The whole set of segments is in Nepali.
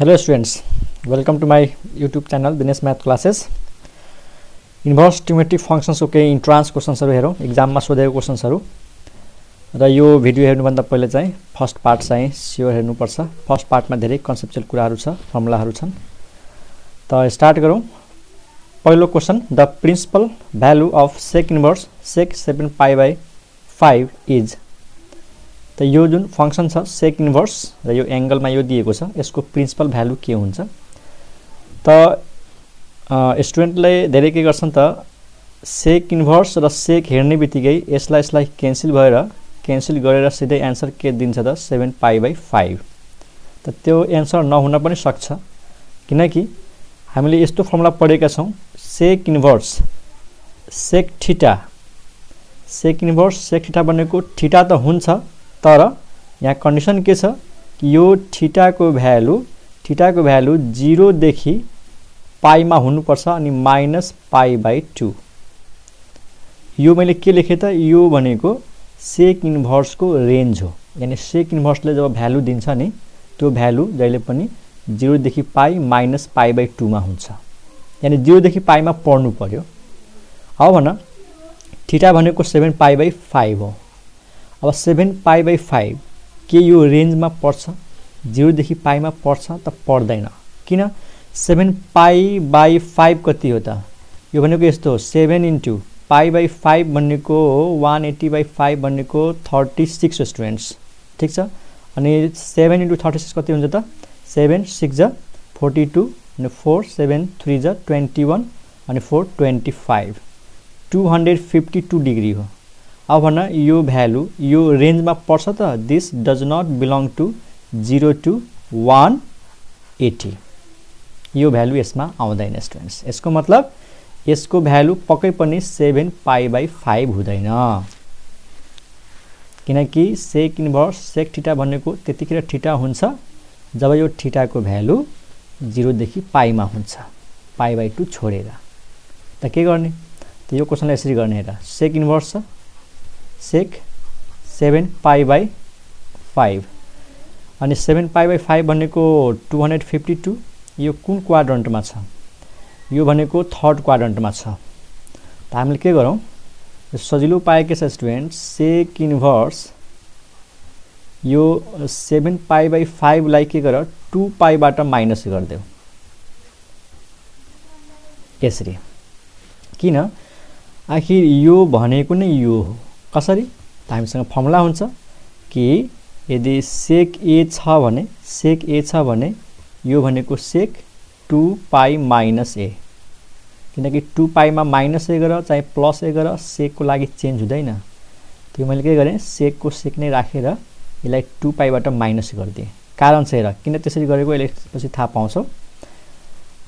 Hello students, welcome to my YouTube channel Dinesh Math Classes. Inverse trigonometric functions को केही इन्ट्रान्स क्वेशन्सहरु हेरौं, एक्जाममा सोधेको क्वेशन्सहरु र यो भिडियो हेर्नुभन्दा पहिले चाहिँ फर्स्ट पार्ट चाहिँ स्योर हेर्नुपर्छ। फर्स्ट पार्टमा धेरै कन्सेप्चुअल कुराहरु छ, फर्मुलाहरु छन्। त स्टार्ट गरौं। पहिलो question, the principal value of sec inverse sec 7 pi by 5 is. त यो जुन फंक्शन छ sec इन्भर्स र यो एंगलमा यो दिएको छ, यसको प्रिन्सिपल भ्यालु के हुन्छ? त स्टुडेन्टले धेरै के गर्छन् त sec इन्भर्स र sec हेर्ने बित्तिकै यसलाई क्यान्सल गरेर सिधै आन्सर के दिन्छ त 7 pi by 5। त त्यो आन्सर नहुन पनि सक्छ, किनकि हामीले यस्तो फर्मुला पढेका छौं, sec inverse sec theta, sec inverse sec theta भनेको थीटा त हुन्छ, तर यहाँ कन्डिसन के छ कि यो थीटा को भ्यालु 0 देखि पाई मा हुनुपर्छ अनि माइनस पाई बाइ 2। यो मैले के लेखे त, यो भनेको sec इन्भर्स को रेन्ज हो। यानी sec इन्भर्सले जब भ्यालु दिन्छ नि, त्यो भ्यालु जहिले पनि 0 देखि पाई माइनस पाई बाइ 2 मा हुन्छ। यानी 0 देखि पाई मा पढ्नु पर्यो। अब भन थीटा भनेको 7 पाई बाइ 5 हो। अब 7 पाई बाइ 5 के यो रेन्जमा पर्छ? 0 देखि पाई मा पर्छ त पर्दैन। किन? 7 पाई बाइ 5 कति हो त? यो भनेको यस्तो हो, 7 इन्टु पाई बाइ 5 भनेको 180 बाइ 5 भनेको 36 स्टुडेन्ट्स, ठीक छ। अनि 7 इन्टु 36 कति हुन्छ त? 7 6 जा 42 अनि 4 7 3 जा 21 अनि 4 25, 252 डिग्री हो। अब भन यो भ्यालु यो रेन्जमा पर्छ त? This does not belong to 0 to 180। यो भ्यालु यसमा आउँदैन स्टुडेन्ट्स। यसको मतलब यसको भ्यालु पक्कै पनि 7 पाई बाइ 5 हुँदैन, किनकि sec इन्भर्स sec थीटा भनेको त्यतिखेर थीटा हुन्छ जब यो थीटा को भ्यालु 0 देखि पाई मा हुन्छ, पाई बाइ 2 छोडेर। त के गर्ने त यो क्वेशनलाई यसरी गर्ने हेर। sec इन्भर्स छ sec 7 पाई बाइ 5 अनि 7 पाई बाइ 5 भनेको 252। यो कुन क्वाड्रन्टमा छ? यो भनेको थर्ड क्वाड्रन्टमा छ। त हामीले के गरौँ, सजिलो पाए के छ स्टुडेन्ट, sec इन्भर्स यो 7 पाई बाइ 5 लाई के गर 2 पाई बाट माइनस गर्देऊ यसरी। किन? आखिर यो भनेको नै यो हो। कसरी? त हामीसँग फर्मुला हुन्छ कि यदि sec a छ भने यो भनेको sec 2 पाई माइनस a, किनकि 2 पाई मा माइनस a गर चाहे प्लस a गर sec को लागि चेन्ज हुँदैन। त्यो मैले के गरेँ, sec को sec नै राखेर यसलाई 2 पाई बाट माइनस गरिदिएँ। कारण चाहिँ हेर किन त्यसरी गरेको, यसले पछि थाहा पाउँछौ।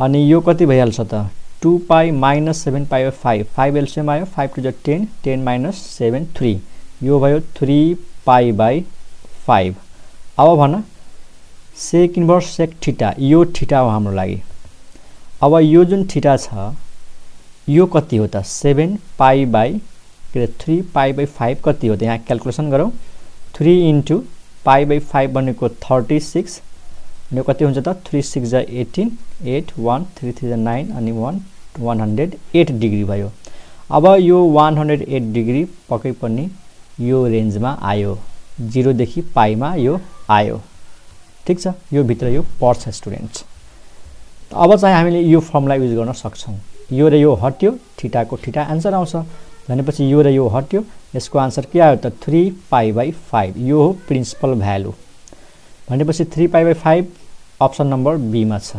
अनि यो कति भइहाल्छ त? 2 pi minus 7 pi by 5, 5 LCM आयो, 5 टु 10, 10 माइनस 7 3, यो भयो 3 पाई बाइ 5। अब भन sec इन्भर्स sec थीटा, यो थीटा हो हाम्रो लागि। अब यो जुन थीटा छ यो कति हो त? 7 पाई बाइ 3 पाई बाइ 5 कति हो त? यहाँ क्याल्कुलेसन गरौँ। 3 इन्टु पाई बाइ 5 भनेको 36, यो कति हुन्छ त? 3 6 जा 18, 8 1 3 3 जा 9 अनि 108 डिग्री भयो। अब यो 108 डिग्री पक्कै पनि यो रेन्जमा आयो, 0 देखि पाई मा यो आयो, ठीक छ। यो भित्र यो पर्छ स्टुडेन्ट्स। अब चाहिँ हामीले यो फर्मुला युज गर्न सक्छौं। यो र यो हट्यो, थीटा को थीटा आन्सर आउँछ भनेपछि यो र यो हट्यो, यसको आन्सर के आयो त? 3 पाई बाइ 5। यो हो प्रिन्सिपल भ्यालु भनेपछि 3 pi by 5 option number be मा छ।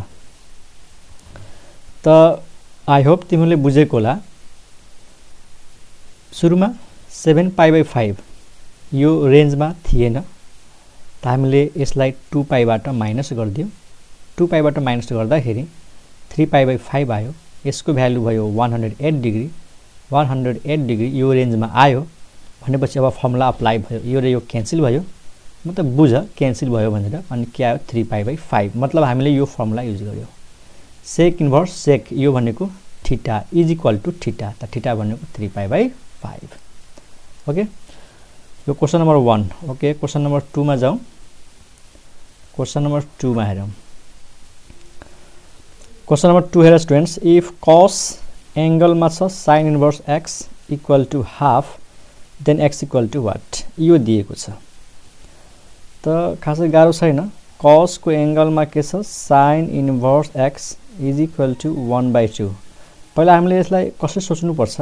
त आई होप तिमीले बुझेको होला। सुरुमा 7 पाई बाइ 5 यो रेन्जमा थिएन, त हामीले यसलाई 2 पाई बाट माइनस गर्दियौ। 2 पाई बाट माइनस गर्दाखेरि 3 पाई बाइ 5 आयो। यसको भ्यालु भयो 108 डिग्री। 108 डिग्री यो रेन्जमा आयो भनेपछि अब फर्मुला अप्लाई भयो, यो र यो क्यान्सल भयो। मतलब बुझ क्यान्सल भयो भनेर। अनि के आयो? 3 पाई बाइ 5। मतलब हामीले यो फर्मुला युज गर्यो। sec इन्भर्स sec यो भनेको theta is equal to theta, त थीटा भनेको 3 पाई बाइ 5। ओके, यो question number 1। Okay, question number 2 मा जाउँ। क्वेशन नम्बर 2 मा हेरौँ। क्वेश्चन नंबर 2 हेर स्टुडेन्ट्स, इफ cos एंगलमा छ sin inverse x equal to half then x equal to what, यो दिएको छ। त खासै गाह्रो छैन। cos को एंगलमा के छ sin inverse x is equal to 1/2। पहिला हामीले यसलाई कसरी सोच्नु पर्छ,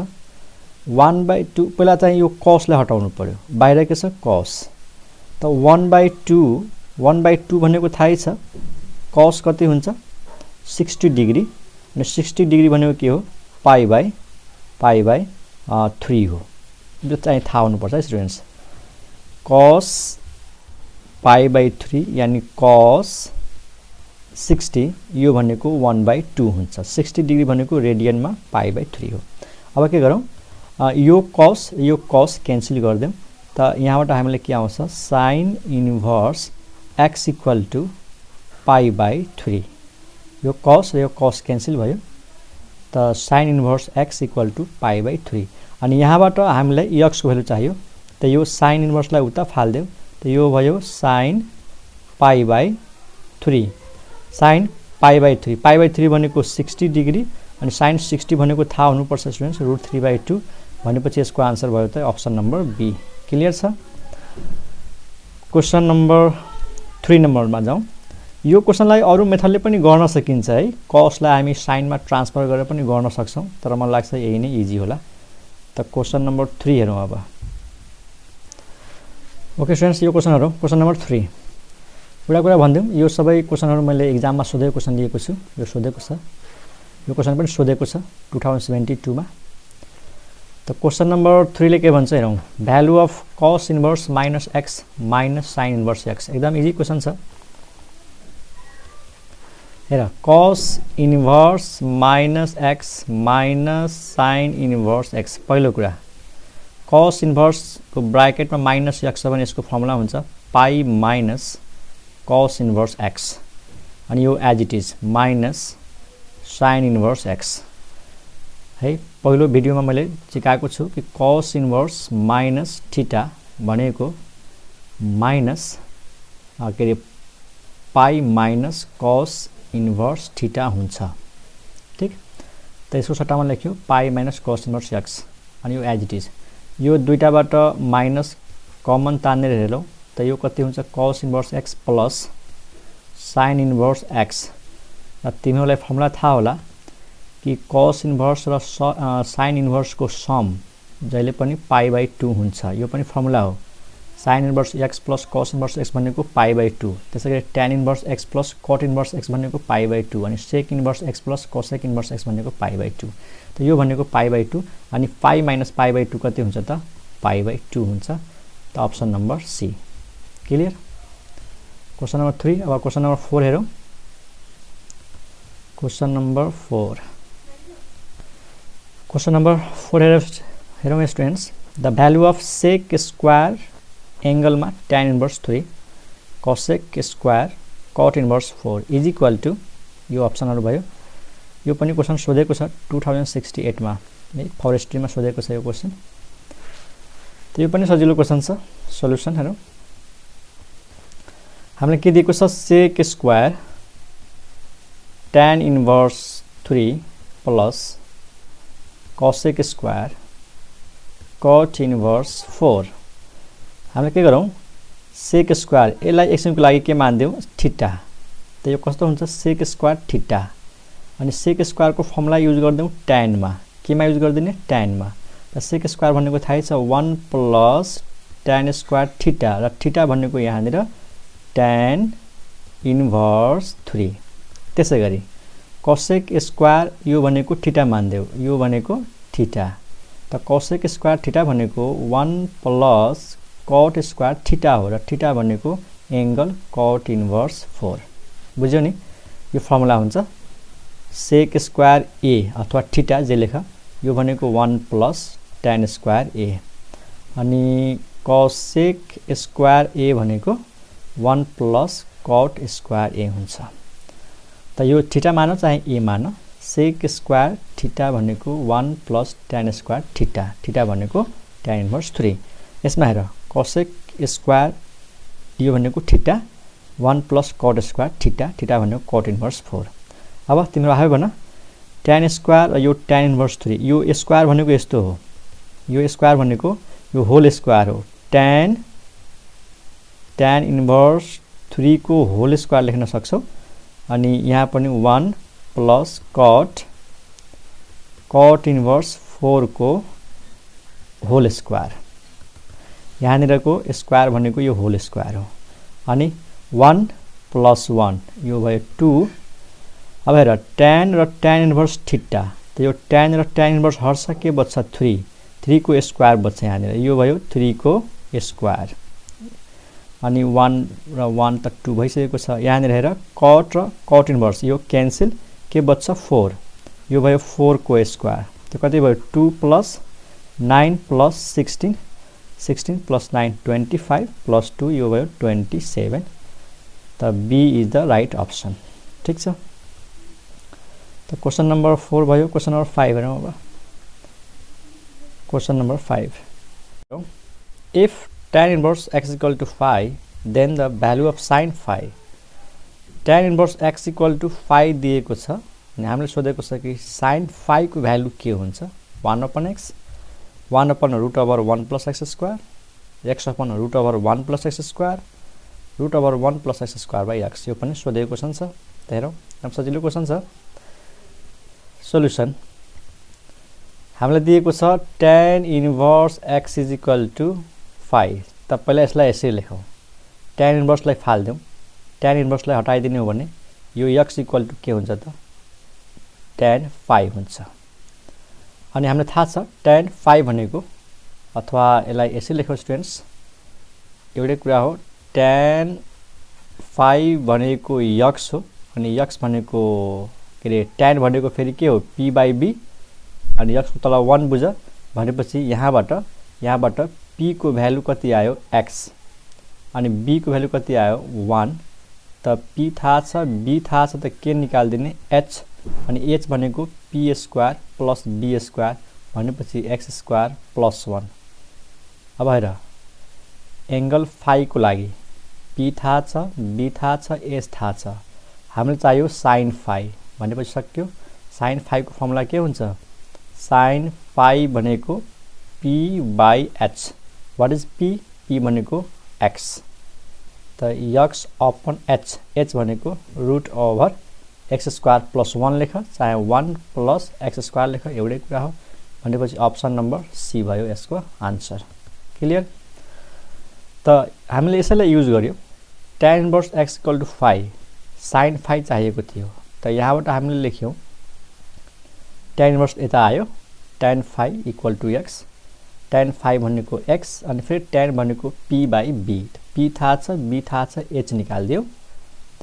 1/2 पहिला चाहिँ यो cos लाई हटाउनु पर्यो, बाहिर के छ cos। त 1/2 भनेको थाहै छ, cos कति हुन्छ 60 डिग्री, अनि 60 डिग्री भनेको के हो पाई बाई 3 हो। यो चाहिँ थाहा हुनुपर्छ स्टुडेन्ट्स। cos पाई बाई 3 यानी cos 60 यो भनेको 1/2 हुन्छ। 60 डिग्री भनेको रेडियनमा पाई बाई 3 हो। अब के गरौँ, यो cos क्यान्सल गरिदिउँ। त यहाँबाट हामीले के आउँछ sin inverse x equal to pi by 3। यो cos र यो cos क्यान्सल भयो, त sin inverse x equal to pi by 3। अनि यहाँबाट हामीलाई x को भ्यालु चाहियो, त यो sin इन्भर्सलाई उता फाल्दिउँ, त यो भयो sin pi by 3। sin pi by 3, pi by 3 भनेको 60 डिग्री, अनि sin 60 भनेको थाहा हुनुपर्छ स्टुडेन्ट्स √3/2 भनेपछि यसको आन्सर भयो त अप्सन नम्बर बी। क्लियर छ। क्वेशन नम्बर 3 नम्बरमा जाउँ। यो क्वेशनलाई अरु मेथडले पनि गर्न सकिन्छ है, cos लाई हामी sin मा ट्रान्सफर गरेर पनि गर्न सक्छौं, तर मलाई लाग्छ यही नै इजी होला। त क्वेशन नम्बर 3 हेरौँ अब। ओके स्टुडेन्ट्स, यो क्वेशन नम्बर 3 एउटा कुरा भन्दिउँ, यो सबै क्वेशनहरु मैले एक्जाममा सोधेको क्वेशन लिएको छु। यो सोधेको छ, यो क्वेशन पनि सोधेको छ 2072 मा। त क्वेशन नम्बर 3 ले के भन्छ हेरौँ, value of cos inverse -x - sin inverse x। एकदम इजी क्वेशन छ। हेर, cos inverse -x - sin inverse x। पहिलो कुरा cos इन्भर्स को ब्राकेटमा माइनस x छ भने यसको फर्मुला हुन्छ pi minus cos inverse x, अनि यो as it is minus sin inverse x है। पहिलो भिडियोमा मैले सिकाएको छु कि cos इन्भर्स माइनस थीटा भनेको माइनस के रे pi minus cos inverse theta हुन्छ। ठीक, त यसको सट्टामा लेख्यो pi minus cos inverse x, अनि यो एज इट इज। यो दुईटाबाट माइनस कमन तानेर हेरौँ, त यो कति हुन्छ cos inverse x plus sin inverse x। र तिमीहरूलाई फर्मुला थाहा होला कि cos इन्भर्स र sin इन्भर्स को सम जहिले पनि पाई बाई 2 हुन्छ। यो पनि फर्मुला हो। sin inverse x plus cos inverse x भनेको पाई बाई 2, त्यसैगरी tan inverse x plus cot inverse x भनेको पाई बाई 2, अनि sec inverse x plus cosec inverse x भनेको पाई बाई 2। त यो भनेको पाई बाई 2, अनि पाई माइनस पाई बाई 2 कति हुन्छ त पाई बाई 2 हुन्छ। त option number c. Clear. Question number 3। अब क्वेशन नम्बर 4 हेरौँ। क्वेशन नम्बर 4 हेरौँ students. The value of sec square एंगलमा tan inverse 3 cosec square cot inverse 4 is equal to, यो अप्सनहरु भयो। यो पनि क्वेशन सोधेको छ 2068 मा है, फरेस्ट्रीमा सोधेको छ यो क्वेशन। त यो पनि सजिलो क्वेशन छ। सल्युसन हेरौँ। हामीले के दिएको छ sec square tan inverse 3 plus cosec square cot inverse 4। हामीले के गरौँ, sec स्क्वायर यसलाई एकछिन को लागि के मान्दियौ थीटा। त यो कस्तो हुन्छ sec स्क्वायर थीटा, अनि sec स्क्वायर को फर्मुला युज गर्दियौ tan मा। केमा युज गर्दिने tan मा। त sec स्क्वायर भनेको थाहै छ 1 प्लस tan स्क्वायर थीटा, र थीटा भनेको यहाँनिर tan इन्भर्स 3। त्यसैगरी cosec स्क्वायर यो भनेको थीटा मान्दियौ, यो भनेको थीटा। त cosec स्क्वायर थीटा भनेको 1 प्लस cot स्क्वायर थीटा हो, र थीटा भनेको एंगल cot इन्भर्स 4। बुझ्यौ नि। यो फर्मुला हुन्छ sec स्क्वायर a अथवा थीटा जे लेख, यो भनेको 1 प्लस tan स्क्वायर a, अनि cosec स्क्वायर a भनेको 1 प्लस cot स्क्वायर a हुन्छ। त यो थीटा मानो चाहे a मानो, sec स्क्वायर थीटा भनेको 1 plus tan square theta, theta भनेको tan इन्भर्स 3। यसमा हेर cosec स्क्वायर यो भनेको theta 1 plus cot square theta, theta भनेको cot इन्भर्स 4। अब तिम्रो आयो भन tan स्क्वायर यो tan इन्भर्स 3 यो स्क्वायर भनेको यस्तो हो यो स्क्वायर भनेको यो होल स्क्वायर हो tan इन्भर्स 3 को होल स्क्वायर लेख्न सक्छौ अनि यहाँ पनि 1 प्लस cot इन्भर्स 4 को होल स्क्वायर यहाँनिरको स्क्वायर भनेको यो होल स्क्वायर हो अनि 1 प्लस 1 यो भयो 2 अब हेर tan र tan इन्भर्स थीटा त यो tan र tan इन्भर्स हट्छ के बच्छ 3 को स्क्वायर बच्छ यहाँनिर यो भयो 3 को स्क्वायर अनि 1 र 1 त 2 भइसकेको छ यहाँनिर हेर cot र cot इन्भर्स यो क्यान्सल के बच्छ 4 यो भयो 4 को स्क्वायर त कति भयो 2 प्लस 9 प्लस 16 प्लस 9 25 प्लस 2 यो भयो 27 त B is the right option ठीक छ त क्वेशन नंबर 4 भयो क्वेशन नंबर 5 हेरौँ अब question number 5 if tan inverse x equal to phi then the value of sin phi tan inverse x equal to phi दिएको छ अनि हामीले सोधेको छ कि sin phi को भ्यालु के हुन्छ 1 upon x 1 upon root over 1 plus x square x upon root over 1 plus x square root over 1 plus x square by x यो पनि सोधेको क्वेशन छ त हेरौँ एकदम सजिलो क्वेशन छ सोल्युसन हामीलाई दिएको छ tan inverse x is equal to phi त पहिला यसलाई यसरी लेखौँ tan इन्भर्स लाई फाल्दियौ tan इन्भर्स लाई हटाइदिने हो भने यो x इक्वल टु के हुन्छ त tan phi हुन्छ अनि हामीलाई थाहा छ tan phi भनेको अथवा यसलाई यसरी लेखौँ स्टुडेन्ट्स एउटै कुरा हो tan phi भनेको x हो अनि x भनेको के रे tan भनेको फेरि के हो p by b अनि x को तल 1 बुझ भनेपछि यहाँबाट p को भ्यालु कति आयो x अनि b को भ्यालु कति आयो 1 त p थाहा छ b थाहा छ त के निकाल्दिने h अनि h भनेको p square plus b square भनेपछि x स्क्वायर प्लस 1 अब हेर एंगल phi को लागि p थाहा छ b थाहा छ h थाहा छ हामीलाई चाहियो sin phi भनेपछि सक्यो sin phi को फर्मुला के हुन्छ sin phi भनेको p by h what is p p भनेको x त x upon h भनेको root over x square plus 1 लेख चाहे 1 plus x square लेख एउटै कुरा हो भनेपछि अप्सन नम्बर सी भयो यसको आन्सर क्लियर त हामीले यसैलाई युज गर्यो tan inverse x equal to phi sin phi चाहिएको थियो त यहाँबाट हामीले लेख्यौं tan इन्भर्स यता आयो tan phi equal to x tan phi भनेको x अनि फेरि tan भनेको p by b p थाहा छ b थाहा छ h निकाल्दियौ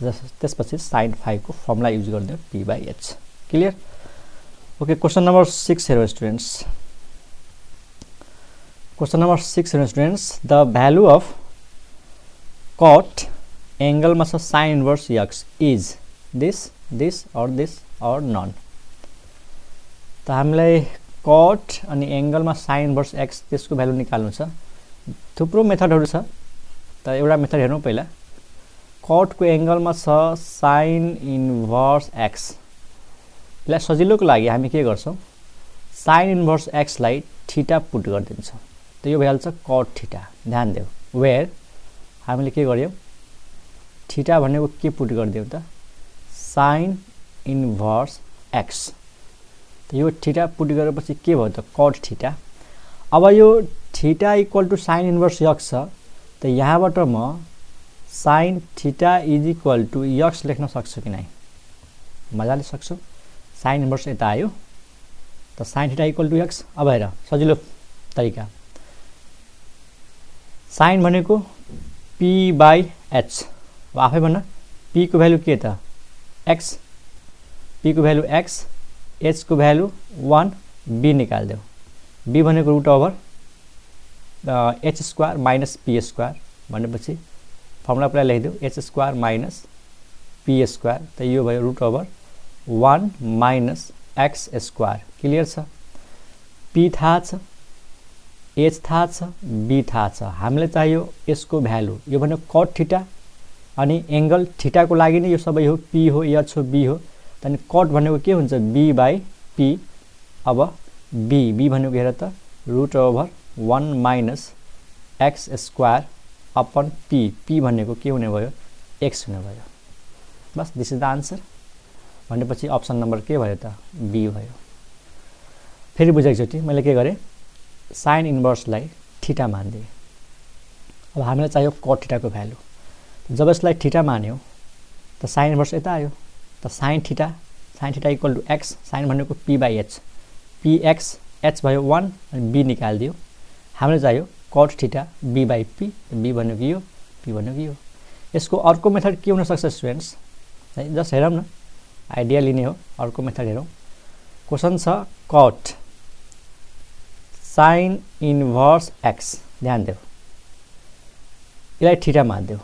त्यसपछि sin phi को फर्मुला युज गर्दियौ p by h clear okay question number 6 हेरौँ स्टुडेन्ट्स क्वेशन नम्बर 6 हेरौँ students the value of cot angle मा छ sin inverse x is this or none त हामीलाई cot अनि एंगल मा sin इन्भर्स x त्यसको भ्यालु निकाल्नु छ थुप्रो मेथडहरु छ त एउटा मेथड हेरौँ पहिला cot को एंगल मा छ sin इन्भर्स x लाई सजिलोको लागि हामी के गर्छौं sin इन्भर्स x लाई थीटा पुट गर्दिन्छौं त यो भइहाल्छ cot थीटा ध्यान देऊ वेयर हामीले के गर्यौ थीटा भनेको के पुट गर्दियौ त sin इन्भर्स x त यो थीटा पुट गरेपछि के भयो त cot थीटा अब यो theta equal to sin inverse x छ त यहाँबाट म sin theta is equal to x लेख्न सक्छु कि नै मजाले सक्छु sin इन्भर्स यता आयो त sin theta equal to x अब हेर सजिलो तरिका sin भनेको p by h अब आफै भन्न p को भ्यालु के त x p को भ्यालु x h को भ्यालु 1 b निकाल देऊ b भनेको root over h square minus p square भनेपछि फर्मुला पहिला लेखिदेऊ h square minus p square त यो भयो root over 1 minus x square clear छ p थाहा छ h थाहा छ b थाहा छ हामीलाई चाहियो यसको भ्यालु यो भनेको cot थीटा अनि एंगल थीटा को लागि नै यो सबै हो p हो h हो b हो अनि कट भनेको के हुन्छ b बाई p। अब b भनेको हेर त root over 1 minus x square upon p भनेको के हुने भयो x हुने भयो। बस दिस इज द आन्सर। भनेपछि अप्सन नम्बर के भयो त b भयो। फेरि बुझ एकचोटि मैले के गरेँ साइन इन्भर्सलाई थीटा मानिदिएँ। अब हामीलाई चाहियो कट थीटाको भ्यालु। जब यसलाई थीटा मान्यो त साइन इन्भर्स यता आयो त sine theta equal to x। Sine भनेको p by h, px h भयो 1 अनि b निकालिदियो। हामीलाई चाहियो cut theta b by p, b भनेको यो p भनेको यो। यसको अर्को मेथड के हुन सक्छ स्टुडेन्ट्स है, जस्ट हेरौँ न, आइडिया लिने हो। अर्को मेथड हेरौँ। क्वेसन छ कट साइन इन्भर्स x, ध्यान देऊ, यसलाई थीटा मानिदेऊ।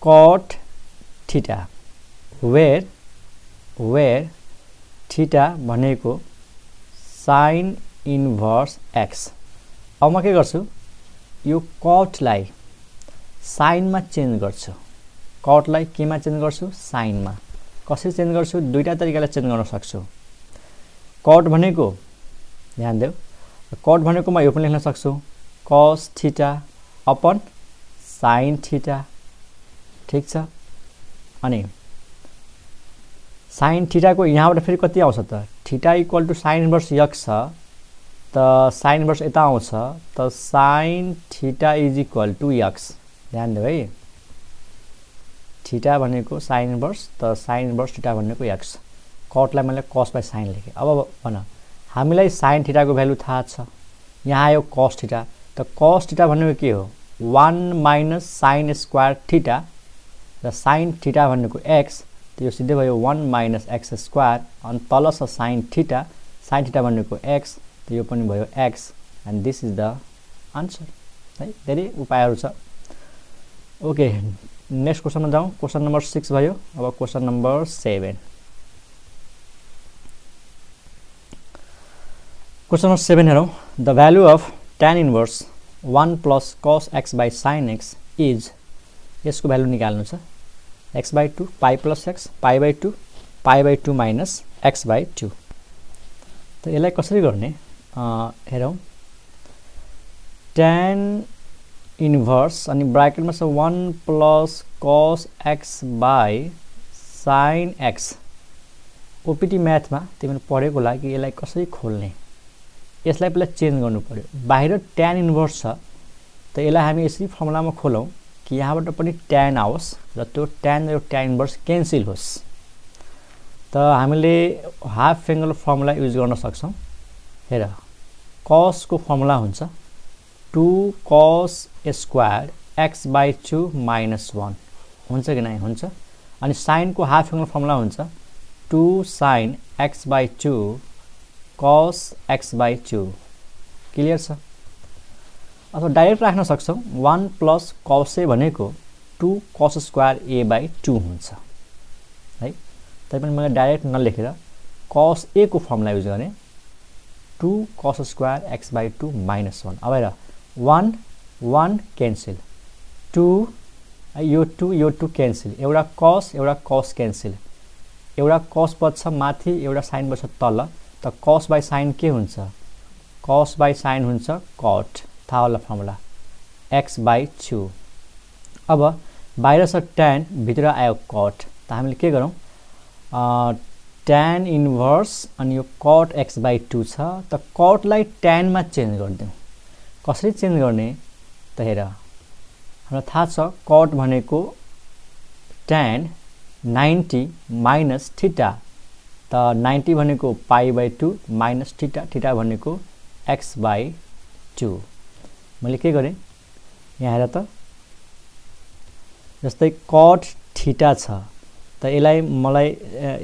कट थीटा वेयर थीटा भनेको साइन इन्भर्स x। अब म के गर्छु यो कटलाई साइनमा चेन्ज गर्छु। कटलाई केमा चेन्ज गर्छु साइनमा। कसरी चेन्ज गर्छु दुईटा तरिकाले चेन्ज गर्न सक्छु। कट भनेको ध्यान देऊ, कट भनेको म यो पनि लेख्न सक्छु cos theta upon sine theta, ठीक छ। अनि साइन थीटाको यहाँबाट फेरि कति आउँछ त theta equal to sine inverse x छ त साइन इन्भर्स यता आउँछ त sine theta is equal to x। ध्यान देऊ है, थीटा भनेको साइन इन्भर्स त साइन इन्भर्स थीटा भनेको x। कटलाई मैले कस बाई साइन लेखेँ। अब भन हामीलाई साइन थीटाको भ्यालु थाहा छ। यहाँ आयो कस थीटा त कस थीटा भनेको के हो 1 माइनस साइन स्क्वायर थीटा र साइन थीटा भनेको x त यो सिधै भयो 1 माइनस x स्क्वायर अनि तल छ साइन थीटा भनेको x त यो पनि भयो x and this is the answer है। धेरै उपायहरू छ। ओके नेक्स्ट क्वेसनमा जाउँ। क्वेसन नम्बर 6 भयो। अब क्वेसन नम्बर 7। क्वेसन नम्बर 7 हेरौँ। The value of tan inverse 1 plus cos x by sine x is, यसको भ्यालु निकाल्नु छ x by 2 pi plus x pie by 2 minus x by 2। त यसलाई कसरी गर्ने हेरौँ। tan इन्भर्स अनि ब्राकेटमा छ 1 plus cos x by sine x। OPT म्याथमा तिमीले पढेको लागि यसलाई कसरी खोल्ने, यसलाई पहिला चेन्ज गर्नु पर्यो। बाहिर tan इन्भर्स छ त यसलाई हामी यसरी फर्मुलामा खोलौँ कि यहाँबाट पनि tan आओस् र त्यो tan र tan इन्भर्स क्यान्सल होस्। त हामीले हाफ एङ्गल फर्मुला युज गर्न सक्छौँ। हेर कसको फर्मुला हुन्छ 2 cos square x by 2 minus 1 हुन्छ कि नै हुन्छ। अनि साइनको हाफ एङ्गल फर्मुला हुन्छ 2 साइन x बाई 2 कस x बाई 2। क्लियर छ। अथवा डाइरेक्ट राख्न सक्छौँ 1 प्लस कस ए भनेको 2 कस स्क्वायर ए बाई 2 हुन्छ है। तैपनि मैले डाइरेक्ट नलेखेर कस ए को फर्मुला युज गरेँ 2 cos square x by 2 minus 1। अब हेर 1 क्यान्सल 2 यो 2 क्यान्सल, एउटा कस क्यान्सल, एउटा कस बच्छ माथि एउटा साइन बच्छ तल त कस बाई साइन के हुन्छ कस बाई साइन हुन्छ कट, थाहा होला फर्मुला x बाई 2। अब बाहिर छ tan भित्र आयो कट त हामीले के गरौँ tan इन्भर्स अनि यो कट x बाई 2 छ त कटलाई tan मा चेन्ज गरिदिउँ। कसरी चेन्ज गर्ने त हेर हामीलाई थाहा छ कट भनेको tan 90 माइनस थीटा त 90 भनेको पाई बाई 2 माइनस थीटा भनेको x बाई 2। मैले के गरेँ यहाँ हेर त जस्तै कट थीटा छ त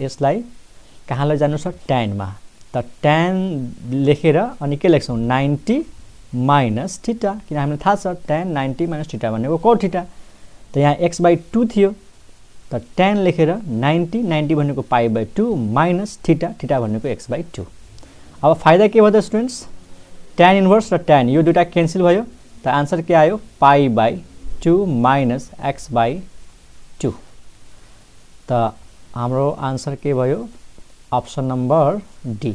यसलाई कहाँ लैजानु छ tan मा त tan लेखेर अनि के लेख्छौँ 90 माइनस थीटा, किन हामीलाई थाहा छ tan 90 माइनस थीटा भनेको कट थीटा त यहाँ x बाई 2 थियो त tan लेखेर 90 भनेको पाई बाई 2 माइनस थीटा भनेको x बाई 2। अब फाइदा के भयो त स्टुडेन्ट्स tan इन्भर्स र tan यो दुईटा क्यान्सल भयो त आन्सर के आयो पाई बाई 2 माइनस x बाई 2। त हाम्रो आन्सर के भयो अप्सन नम्बर डी।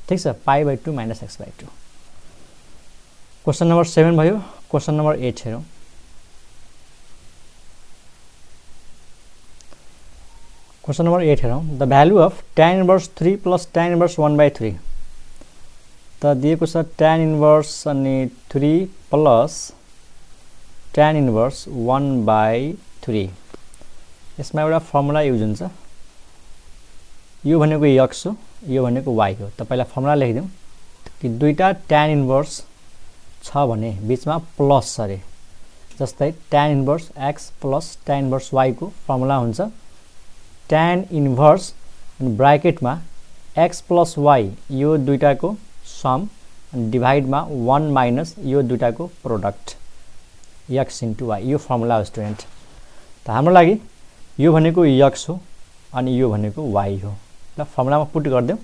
ठीक छ, π/2 - x/2। क्वेश्चन नंबर 7 भयो। क्वेश्चन नंबर 8 हेरौँ। क्वेश्चन नंबर 8 हेरौँ। The value of tan inverse 3 plus tan inverse 1/3 त दिएको छ tan इन्भर्स अनि 3 प्लस tan इन्भर्स 1/3। यसमा एउटा फर्मुला युज हुन्छ, यो भनेको x हो, यो भनेको y हो। त पहिला फर्मुला लेखिदिउँ कि दुईटा tan इन्भर्स छ भने बीचमा प्लस छ रे। जस्तै tan inverse x plus tan inverse y को फर्मुला हुन्छ tan इन्भर्स अनि ब्राकेटमा x प्लस y यो दुईटाको सम अनि डिभाइडमा 1 माइनस यो दुईटाको प्रोडक्ट x इन्टु y। यो फर्मुला हो स्टुडेन्ट। त हाम्रो लागि यो भनेको x हो अनि यो भनेको y हो। ल फर्मुलामा पुट गर्दिउँ।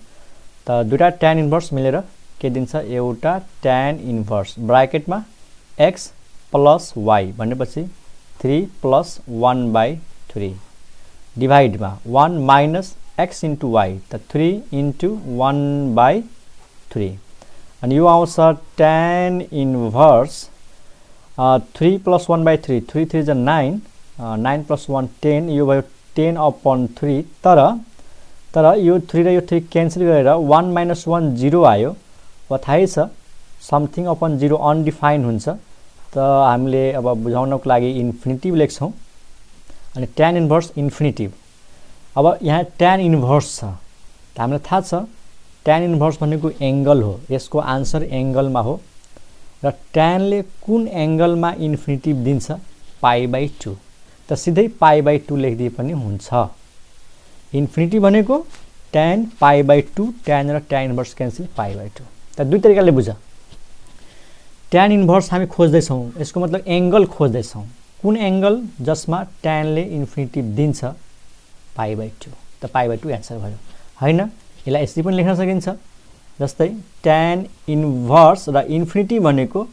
त दुईटा tan इन्भर्स मिलेर के दिन्छ, एउटा tan इन्भर्स ब्राकेटमा x प्लस y भनेपछि 3 प्लस 1/3 डिभाइडमा 1 माइनस x इन्टु y त 3 इन्टु 1/3 अनि यो आउँछ tan इन्भर्स 3 प्लस 1/3 3 3 जा 9 9 प्लस 1 10 यो भयो 10/3 तर यो 3 र यो 3 क्यान्सल गरेर 1 माइनस 1 0 आयो। थाहै छ समथिङ अपन 0 अनडिफाइन्ड हुन्छ। त हामीले अब बुझाउनको लागि इन्फिनिटिभ लेख्छौँ अनि tan इन्भर्स इन्फिनिटिभ। अब यहाँ tan इन्भर्स छ त हामीलाई थाहा छ tan इन्भर्स भनेको एंगल हो, यसको आन्सर एंगलमा हो र tan ले कुन एंगलमा इन्फिनिटिभ दिन्छ, π/2। त सिधै π/2 लेखिदिए पनि हुन्छ। इन्फिनिटिभ भनेको tan π/2, tan र tan इन्भर्स क्यान्सल π/2। त दुई तरिकाले बुझ। tan इन्भर्स हामी खोज्दैछौँ, यसको मतलब एंगल खोज्दैछौँ, कुन एंगल जसमा tan ले इन्फिनिटिभ दिन्छ, π/2। त π/2 एन्सर भयो हैन। यसलाई यसरी पनि लेख्न सकिन्छ, जस्तै tan इन्भर्स र इन्फिनिटिभ भनेको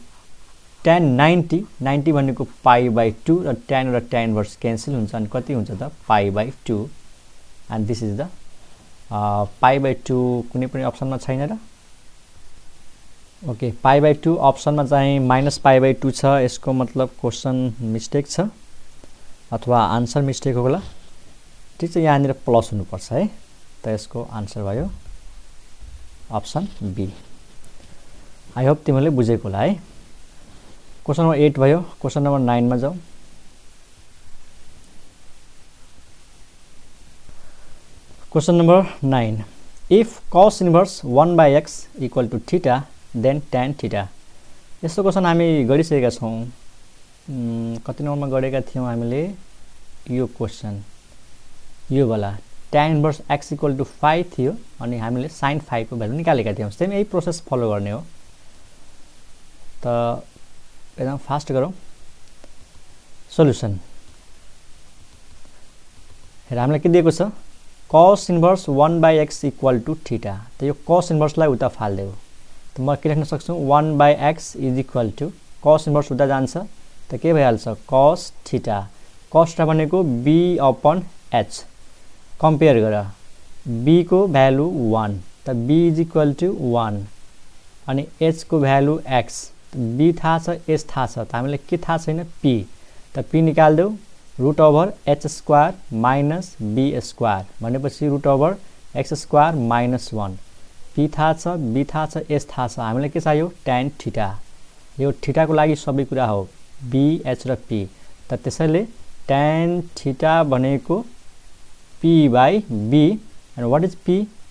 tan 90 भनेको π/2 र tan इन्भर्स क्यान्सल हुन्छ अनि कति हुन्छ त π/2 एन्ड दिस इज द π/2 कुनै पनि अप्सनमा छैन र। ओके, π/2 अप्सनमा चाहिँ -π/2 छ, यसको मतलब क्वेश्चन मिस्टेक छ अथवा आन्सर मिस्टेक होला। ठीक छ, यहाँनिर प्लस हुनुपर्छ है। त यसको आन्सर भयो अप्सन बी। आई होप तिमीले बुझेको होला है। क्वेश्चन नम्बर 8 भयो। क्वेश्चन नम्बर 9 मा जाऊ। Question number 9, if cos inverse 1/x equal to theta then tan theta. यस्तो क्वेश्चन हामी गरिसकेका छौँ। कति नम्बरमा गरेका थियौँ हामीले यो क्वेश्चन, यो वाला tan inverse x equal to 5 थियो अनि हामीले sin 5 को भ्यालु निकालेका थियौँ। सेम यही प्रोसेस फलो गर्ने हो। त एकदम फास्ट गरौँ। सोल्युसन हेर, हामीलाई के दिएको छ, cos inverse 1/x equal to theta. त यो cos इन्भर्सलाई उता फाल्देऊ। त म के लेख्न सक्छु, 1/x is equal to cos inverse उता जान्छ त के भइहाल्छ, cos थीटा। cos थीटा भनेको b/h। कम्पेयर गर, b को भ्यालु 1 त b इज इक्वल टु 1 अनि h को भ्यालु x। b थाहा छ, h थाहा छ, त हामीले के थाहा छैन, p। त p निकाल्देऊ, √h² माइनस b² भनेपछि √x² माइनस 1। p थाहा छ, b थाहा छ, h थाहा छ, हामीलाई के चाहियो, tan थीटा। यो थीटाको लागि सबै कुरा हो, b, h र p। त त्यसैले tan थीटा भनेको p/b and what is p?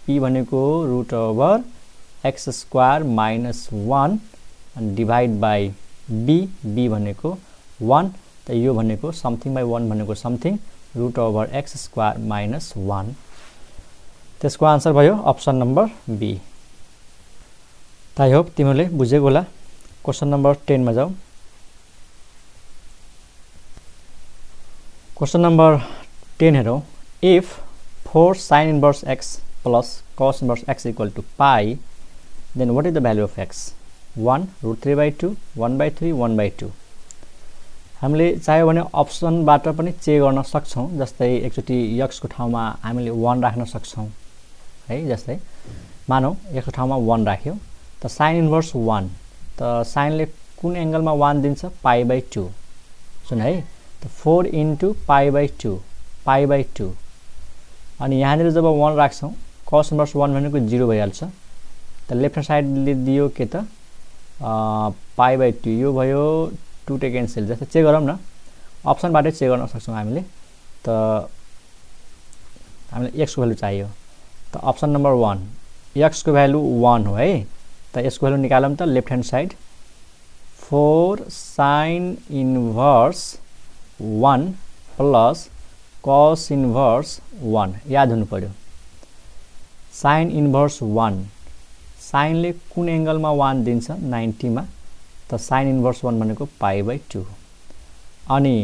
p भनेको √x² minus 1 and divide by b, b भनेको 1 त यो भनेको समथिङ बाइ 1 भनेको समथिङ √x² माइनस 1। त्यसको आन्सर भयो अप्सन नम्बर बी। त आई होप तिमीले बुझेको होला। क्वेश्चन नम्बर 10 मा जाऊ। क्वेश्चन नम्बर 10 हेरौँ। If 4 sin inverse x plus cos inverse x equal to pi then what is the value of x? 1 √3/2 1/3 1/2। हामीले चाह्यो भने अप्सनबाट पनि चेक गर्न सक्छौं, जस्तै एकचोटी x को ठाउँमा हामीले 1 राख्न सक्छौं है जस्तै मानौ x को ठाउँमा 1 राख्यो त sin इन्भर्स 1 त साइनले कुन एंगलमा 1 दिन्छ π/2 सुन है त 4 * π/2 π/2 अनि यहाँनिर जब 1 राख्छौं cos इन्भर्स 1 भनेको 0 भइहाल्छ त लेफ्ट ह्यान्ड साइडले दियो के त π/2 यो भयो 2 टे क्यान्सल जस्तै चेक गरौँ न अप्सनबाटै चेक गर्न सक्छौं हामीले त हामीलाई x को भ्यालु चाहियो त अप्सन नम्बर 1 x को भ्यालु 1 हो है त यसको भ्यालु निकालौं त left hand side 4 sin inverse 1 plus cos inverse 1 याद हुनु पर्यो sin इन्भर्स 1 साइनले कुन एंगलमा 1 दिन्छ 90 मा त sin इन्भर्स 1 भनेको π/2 अनि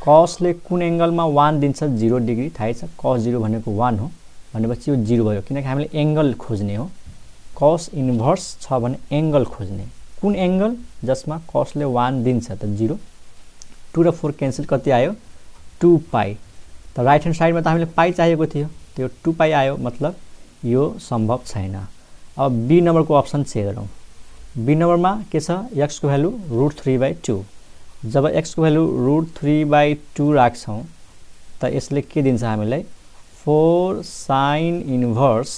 cos ले कुन एंगलमा 1 दिन्छ 0 डिग्री थाहै छ cos 0 भनेको 1 हो भनेपछि यो 0 भयो किनकि हामीले एंगल खोज्ने हो cos इन्भर्स छ भने एंगल खोज्ने कुन एंगल जसमा cos ले 1 दिन्छ त 0 2 र 4 क्यान्सल कति आयो 2π त राइट ह्यान्ड साइडमा त हामीले पाइ चाहिएको थियो त्यो 2π आयो मतलब यो सम्भव छैन अब बी नम्बरको अप्सन चेक गरौँ बी नम्बरमा के छ x को भ्यालु √3/2 जब x को भ्यालु √3/2 राख्छौं त यसले के दिन्छ हामीलाई 4 sin inverse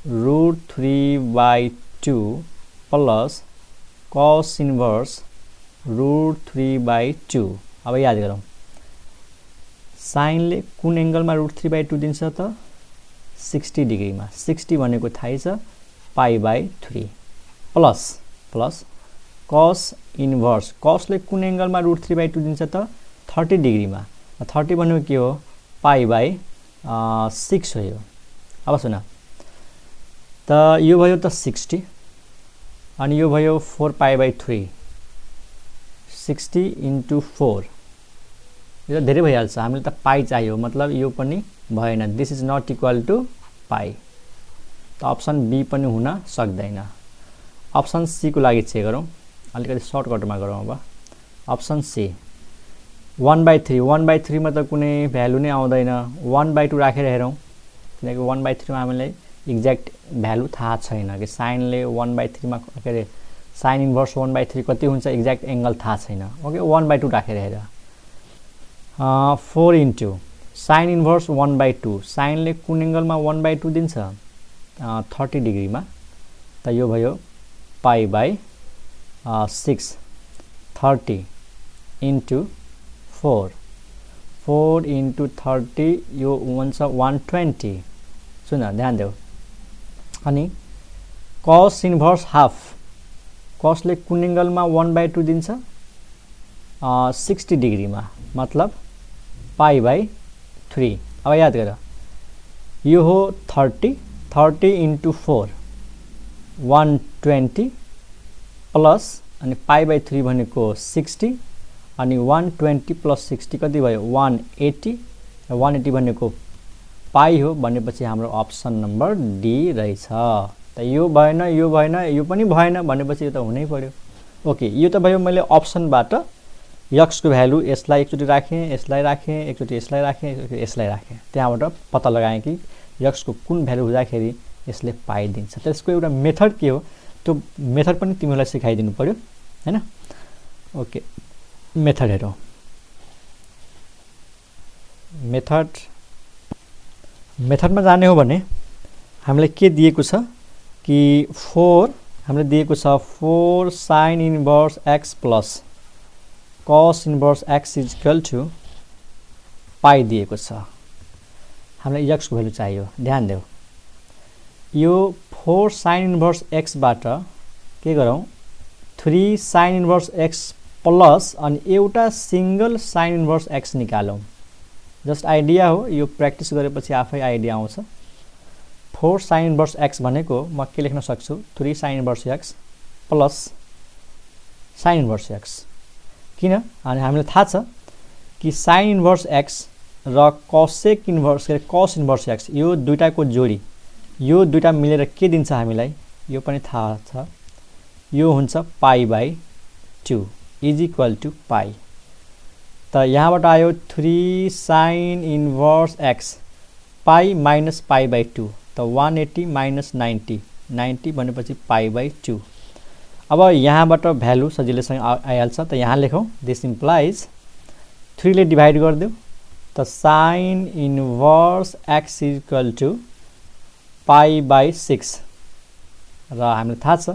√3/2 plus cos inverse √3/2 अब याद गरौँ साइनले कुन एंगलमा √3/2 दिन्छ त 60 डिग्रीमा 60 भनेको थाहै छ π/3 प्लस cos इन्भर्स cos ले कुन एंगलमा √3/2 दिन्छ त 30 डिग्रीमा 30 भनेको के हो π/6 हो यो अब सुन त यो भयो त 60 अनि यो भयो 4π/3 60 * 4 यो धेरै भइहाल्छ हामीले त पाइ चाहियो मतलब यो पनि भएन this is not equal to pi त अप्सन बी पनि हुन सक्दैन अप्सन सी को लागि चेक गरौँ अलिकति सर्टकटमा गरौँ अब अप्सन सी 1/3 1/3 मा त कुनै भ्यालु नै आउँदैन 1/2 राखेर हेरौँ किनकि 1/3 मा हामीलाई एक्ज्याक्ट भ्यालु थाहा छैन कि साइनले 1/3 मा के रे साइन इन्भर्स 1/3 कति हुन्छ एक्ज्याक्ट एंगल थाहा छैन ओके 1/2 राखेर हेर 4 * sin इन्भर्स 1/2 साइनले कुन एंगलमा 1/2 दिन्छ 30 डिग्रीमा त यो भयो π/6 30 * 4 4 * 30 यो हुन्छ 120 सुन ध्यान देऊ अनि cos इन्भर्स हाफ cos ले कुन एंगलमा 1/2 दिन्छ 60 डिग्रीमा मतलब π/3 अब याद गर यो हो 30 * 4 120 प्लस अनि π/3 भनेको 60 अनि 120 प्लस 60 कति भयो 180 180 भनेको पाइ हो भनेपछि हाम्रो अप्सन नम्बर डी रहेछ त यो भएन यो पनि भएन भनेपछि यो त हुनै पर्यो ओके यो त भयो मैले अप्सनबाट x को भ्यालु यसलाई एकचोटी राखे यसलाई राखे एकचोटी यसलाई राखे एकचोटी यसलाई राखे त्यहाँबाट पत्ता लगाए कि x को कुन भ्यालु हुँदाखेरि यसले पाइ दिन्छ त्यसको एउटा मेथड के हो त्यो मेथड पनि तिमीलाई सिकाइदिनु पर्यो हैन ओके मेथड हेरौं मेथडमा जाने हो भने हामीलाई के दिएको छ कि 4 हामीले दिएको छ 4 sin inverse x plus cos inverse x = पाइ दिएको छ हामीलाई x को भ्यालु चाहियो ध्यान देऊ यो 4 sin इन्भर्स x बाट के गरौँ 3 sin इन्भर्स x प्लस अनि एउटा सिंगल sin इन्भर्स x निकालौं जस्ट आइडिया हो यो प्र्याक्टिस गरेपछि आफै आइडिया आउँछ 4 sin इन्भर्स x भनेको म के लेख्न सक्छु 3 sin inverse x plus sin inverse x किन अनि हामीलाई थाहा छ कि sin इन्भर्स x र cosec inverse cos inverse x यो दुईटाको जोडी यो दुईटा मिलेर के दिन्छ हामीलाई यो पनि थाहा छ यो हुन्छ π/2 = पाइ त यहाँबाट आयो 3 sin इन्भर्स x पाइ - π/2 त त 180 माइनस 90 90 भनेपछि π/2। अब यहाँबाट भ्यालु सजिलैसँग आइहाल्छ त यहाँ लेखौं दिस इम्प्लाइज 3 ले डिभाइड गर्दियौ त sin inverse x equal to π/6 र हामीलाई थाहा छ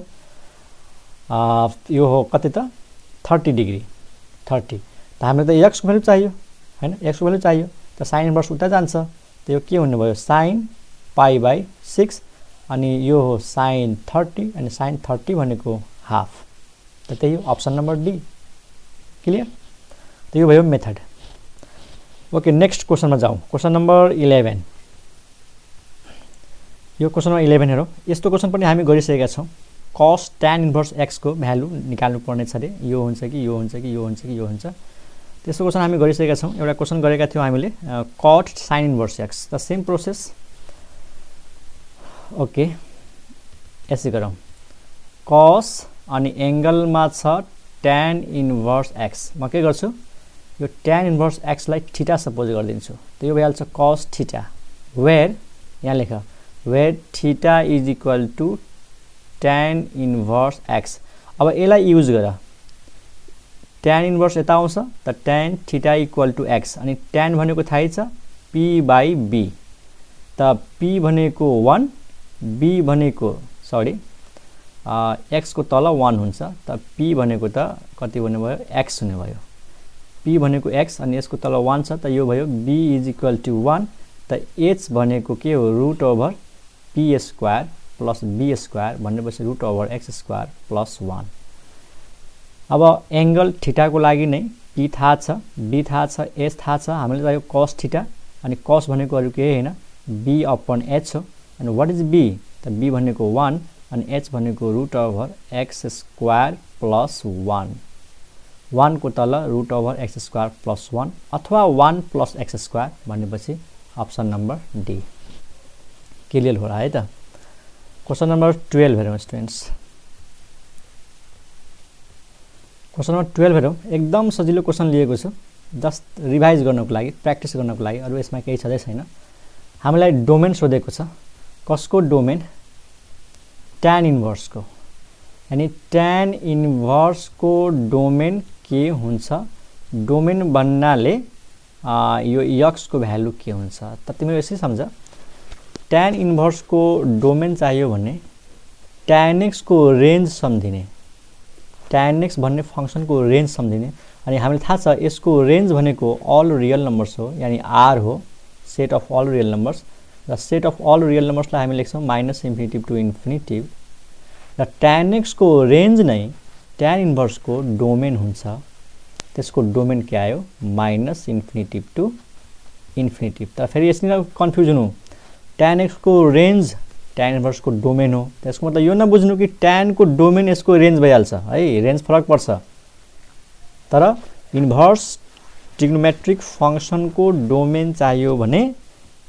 यो हो कति त 30 डिग्री 30 त हामीलाई त x को भ्यालु चाहियो हैन x को भ्यालु चाहियो त sin इन्भर्स उता जान्छ त यो के हुने भयो sin π/6 अनि यो हो sin 30 अनि sin 30 भनेको हाफ त त्यही हो अप्सन नम्बर डी क्लियर त यो भयो मेथड। ओके नेक्स्ट क्वेशनमा जाउँ क्वेशन नम्बर 11 यो क्वेशन नम्बर 11 हेरौं यस्तो क्वेशन पनि हामी गरिसकेका छौं cos tan इन्भर्स x को भ्यालु निकाल्नु पर्ने छ रे यो हुन्छ कि यो हुन्छ कि यो हुन्छ कि यो हुन्छ त्यस्तो क्वेशन हामी गरिसकेका छौं एउटा क्वेशन गरेका थियौ हामीले cot sin inverse x the same process. Okay यसै गरौँ cos अनि एंगल मा छ tan इन्भर्स x म के गर्छु यो tan इन्भर्स x लाई थीटा सपोज गर्दिन्छु त यो भइहाल्छ cos थीटा वेयर यहाँ लेख where theta is equal to tan inverse x। अब यसलाई युज गर tan इन्भर्स यता आउँछ त tan theta equal to x अनि tan भनेको थाहै छ p/b त p भनेको 1 b भनेको सरी x को तल 1 हुन्छ त p भनेको त कति हुने भयो x हुने भयो p भनेको x अनि यसको तल 1 छ त यो भयो b इज इक्वल टु 1 त h भनेको के हो root over p square plus b square भनेपछि root over x square plus 1। अब एंगल थीटा को लागि नै p थाहा छ b थाहा छ h थाहा छ हामीले चाहियो cos थीटा अनि cos भनेको अरु केही हैन b अपन h हो अनि व्हाट इज b त b भनेको 1 अनि h भनेको root over x square plus 1 1 को तल root over x square plus 1 अथवा 1 प्लस x स्क्वायर भनेपछि अप्सन नम्बर डी क्लियर हो है त। क्वेशन नम्बर 12 हेरौं स्टुडेन्ट्स क्वेशन नम्बर 12 हेरौं एकदम सजिलो क्वेशन लिएको छु जस्ट रिभाइज गर्नको लागि प्र्याक्टिस गर्नको लागि अरु यसमा केही छदै छैन। हामीलाई डोमेन सोधेको छ कसको डोमेन tan इन्भर्स को यानी tan इन्भर्स को डोमेन के हुन्छ डोमेन भन्नाले यो x को भ्यालु के हुन्छ त तिमीले यसै सम्झ tan इन्भर्स को डोमेन चाहियो भने tan x को रेन्ज सम्झिने tan x भन्ने फंक्सन को रेन्ज सम्झिने अनि हामीलाई थाहा छ यसको रेन्ज भनेको अल रियल नम्बर्स हो यानी r हो set of all real numbers र set of all real numbers लाई हामी लेख्छौं माइनस इन्फिनिटिभ टु इन्फिनिटिभ र tan x को रेन्ज नै tan इन्भर्स को डोमेन हुन्छ त्यसको डोमेन के आयो माइनस इन्फिनिटिभ टु इन्फिनिटिभ। त फेरि यसले कन्फ्युजन हो tan x को रेन्ज tan इन्भर्स को डोमेन हो त्यसको मतलब यो नबुझ्नु कि tan को डोमेन यसको रेन्ज भइहाल्छ है रेन्ज फरक पर्छ तर इन्भर्स ट्रिग्नोमेट्रिक फंक्सन को डोमेन चाहियो भने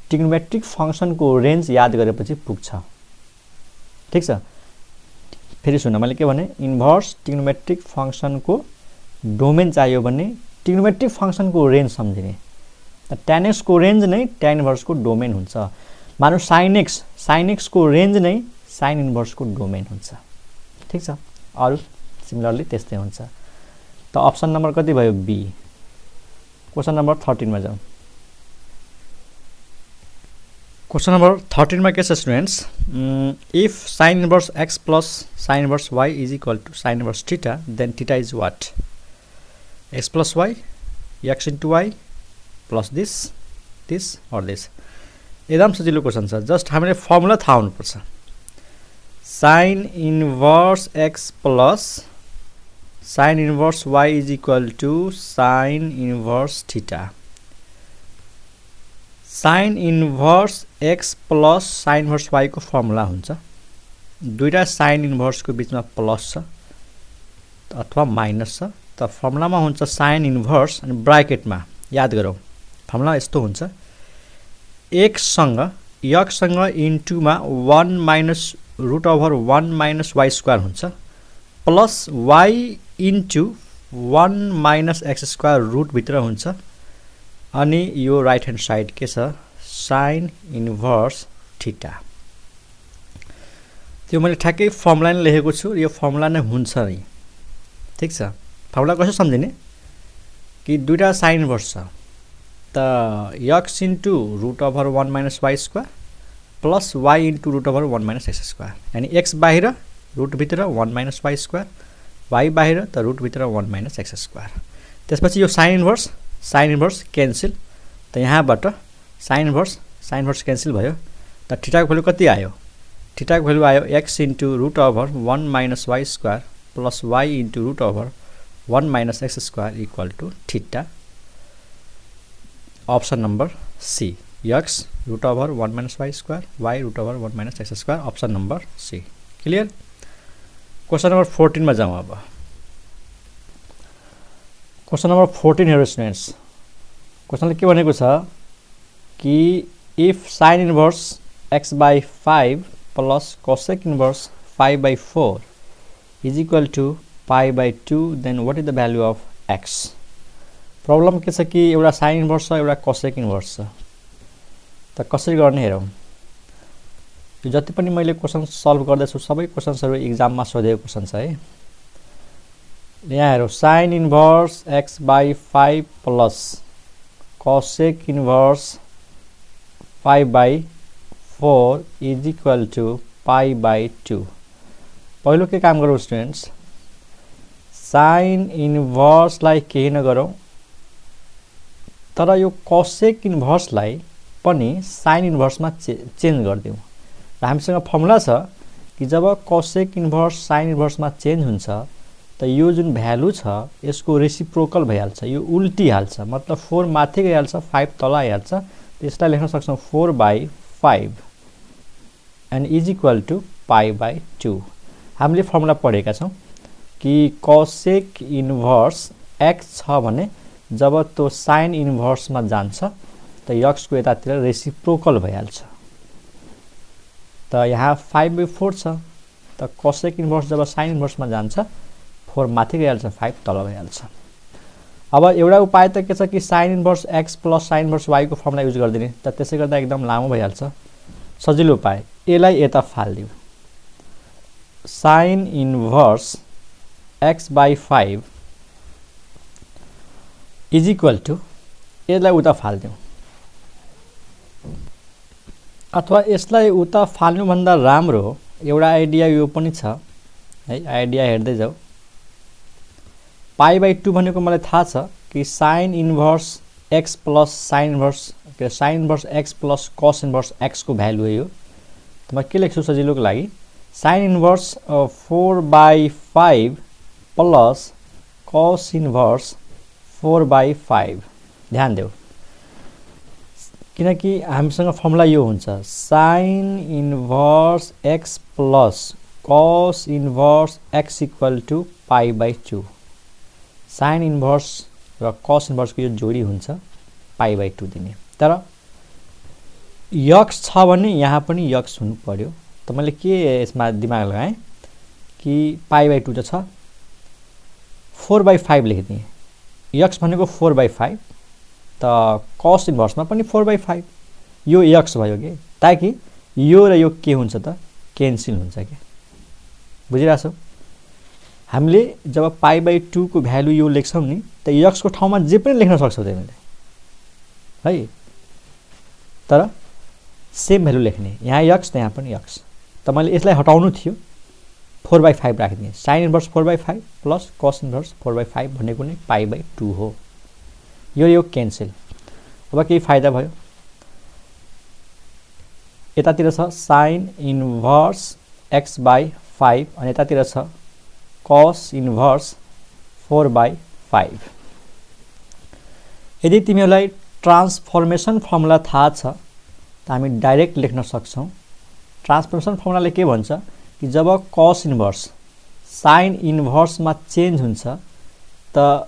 ट्रिग्नोमेट्रिक फंक्सन को रेन्ज याद गरेपछि पुग्छ ठीक छ। फेरि सुन मैले के भने इन्भर्स ट्रिग्नोमेट्रिक फंक्सन को डोमेन चाहियो भने ट्रिग्नोमेट्रिक फंक्सन को रेन्ज सम्झिने त tan x को रेन्ज नै tan इन्भर्स को डोमेन हुन्छ मानु sin x को रेन्ज नै sin इन्भर्स को डोमेन हुन्छ ठीक छ। अरु सिमिलरली त्यस्तै हुन्छ त अप्सन नम्बर कति भयो बी। क्वेशन नम्बर 13 मा जाउँ क्वेशन नम्बर 13 मा के छ students if sin inverse x plus sin inverse y is equal to sin inverse theta then theta is what x plus y x into y plus this or this एकदम सजिलो क्वेशन छ जस्ट हामीले फर्मुला थाहा हुनुपर्छ sin inverse x plus sin inverse y is equal to sin inverse theta sin inverse x plus sin inverse y को फर्मुला हुन्छ दुईटा sin इन्भर्स को बीचमा प्लस छ अथवा माइनस छ त फर्मुलामा हुन्छ sin इन्भर्स अनि ब्र्याकेटमा याद गरौँ फर्मुला यस्तो हुन्छ x सँग इन्टु मा 1 minus root over 1 minus y square हुन्छ plus y into 1 minus x square root भित्र हुन्छ अनि यो राइट ह्यान्ड साइड के छ sin इन्भर्स थीटा त्यो मैले ठ्याक्कै फर्मुला नै लेखेको छु र यो फर्मुला नै हुन्छ नि ठीक छ फर्मुला कसरी सम्झिने कि दुईटा साइन इन्भर्स छ त x into root over 1 minus y square plus y into root over 1 minus x square यानी x बाहिर रुट भित्र 1 माइनस y स्क्वायर y बाहिर त रुट भित्र 1 माइनस x स्क्वायर त्यसपछि यो साइन इन्भर्स क्यान्सल त यहाँबाट साइन इन्भर्स क्यान्सल भयो त थीटाको भ्यालु कति आयो थीटाको भ्यालु आयो x into root over 1 minus y square plus y into root over 1 minus x square equal to theta option number C x root over 1 minus y square y root over 1 minus x square option number C clear question number 14 में जाऊँ अब क्वेश्चन नंबर 14 हेर्नु स्टुडेन्ट्स क्वेश्चनले के भनेको छ कि if sine inverse x by 5 plus cosec inverse 5 by 4 is equal to pi by 2 then what is the value of x problem के छ कि एउटा साइन इन्भर्स छ एउटा cosec इन्भर्स छ त कसरी गर्ने हेरौँ यो जति पनि मैले क्वेशन सल्भ गर्दै छु सबै क्वेशन्सहरु एक्जाममा सोधेको क्वेशन छ है यहाँ हेरौँ sine inverse x by 5 plus cosec inverse 5 by 4 is equal to pi by 2 पहिलो के काम गरौँ स्टुडेन्ट्स साइन इन्भर्सलाई केही नगरौँ तर यो cosec इन्भर्सलाई पनि साइन इन्भर्समा चेन्ज गर्दियौ र हामीसँग फर्मुला छ कि जब cosec इन्भर्स साइन इन्भर्समा चेन्ज हुन्छ त यो जुन भ्यालु छ यसको रेसिप्रोकल भइहाल्छ यो उल्टिहाल्छ मतलब 4 माथि गइहाल्छ 5 तल आइहाल्छ त्यसलाई लेख्न सक्छौं 4 by 5 and is equal to pi by 2 हामीले फर्मुला पढेका छौं कि cosec इन्भर्स x छ भने जब त्यो साइन इन्भर्समा जान्छ त x को यतातिर रेसिप्रोकल भइहाल्छ त यहाँ 5 by 4 छ त cosec इन्भर्स जब साइन इन्भर्समा जान्छ 4 माथि गइहाल्छ 5 तल गइहाल्छ अब एउटा उपाय त के छ कि sine inverse x plus sine inverse y को फर्मुला युज गर्दिने त त्यसै गर्दा एकदम लामो भइहाल्छ सजिलो उपाय एलाई यता फाल्दियौ sign inverse x by 5 is equal to यसलाई उता फाल्दियौ अथवा यसलाई उता फाल्नु भन्दा राम्रो एउटा आइडिया यो पनि छ है आइडिया हेर्दै जाऊ पाई by 2 भनेको मलाई थाहा छ कि sine inverse x plus sine inverse x plus cos inverse x को भ्यालु हो यो त म के लेख्छु सजिलोको लागि sine inverse 4 by 5 plus cos inverse 4 by 5 ध्यान देऊ किनकि हामीसँग फर्मुला यो हुन्छ sine inverse x plus cos inverse x equal to pi by 2 sine inverse र cos इन्भर्स को यो जोडी हुन्छ पाई by 2 दिने तर x छ भने यहाँ पनि x हुनु पर्यो त मैले के यसमा दिमाग लगाएँ कि पाई by 2 त छ 4 by 5 लेखिदिए x भनेको 4 by 5 त cos इन्भर्समा पनि 4 by 5 यो x भयो के ताकि यो र यो के हुन्छ त क्यान्सल हुन्छ के बुझिराछौ हामीले जब पाई by 2 को भ्यालु यो लेख्छौं नि त x को ठाउँमा जे पनि लेख्न सक्छौ तिमीले है तर सेम भ्यालु लेख्ने यहाँ x त यहाँ पनि x त मैले यसलाई हटाउनु थियो 4 by 5 राखिदिए sine inverse 4 by 5 plus cos inverse 4 by 5 भनेको नै पाई by 2 हो यो क्यान्सल अब के फाइदा भयो यतातिर छ साइन इन्भर्स x by 5 अनि यतातिर छ cos इन्भर्स 4 by 5 यदि तिमीलाई ट्रान्सफर्मेसन फर्मुला थाहा छ त हामी डाइरेक्ट लेख्न सक्छौं ट्रान्सफर्मेसन फर्मुलाले के भन्छ कि जब cos इन्भर्स साइन इन्भर्स मा चेन्ज हुन्छ त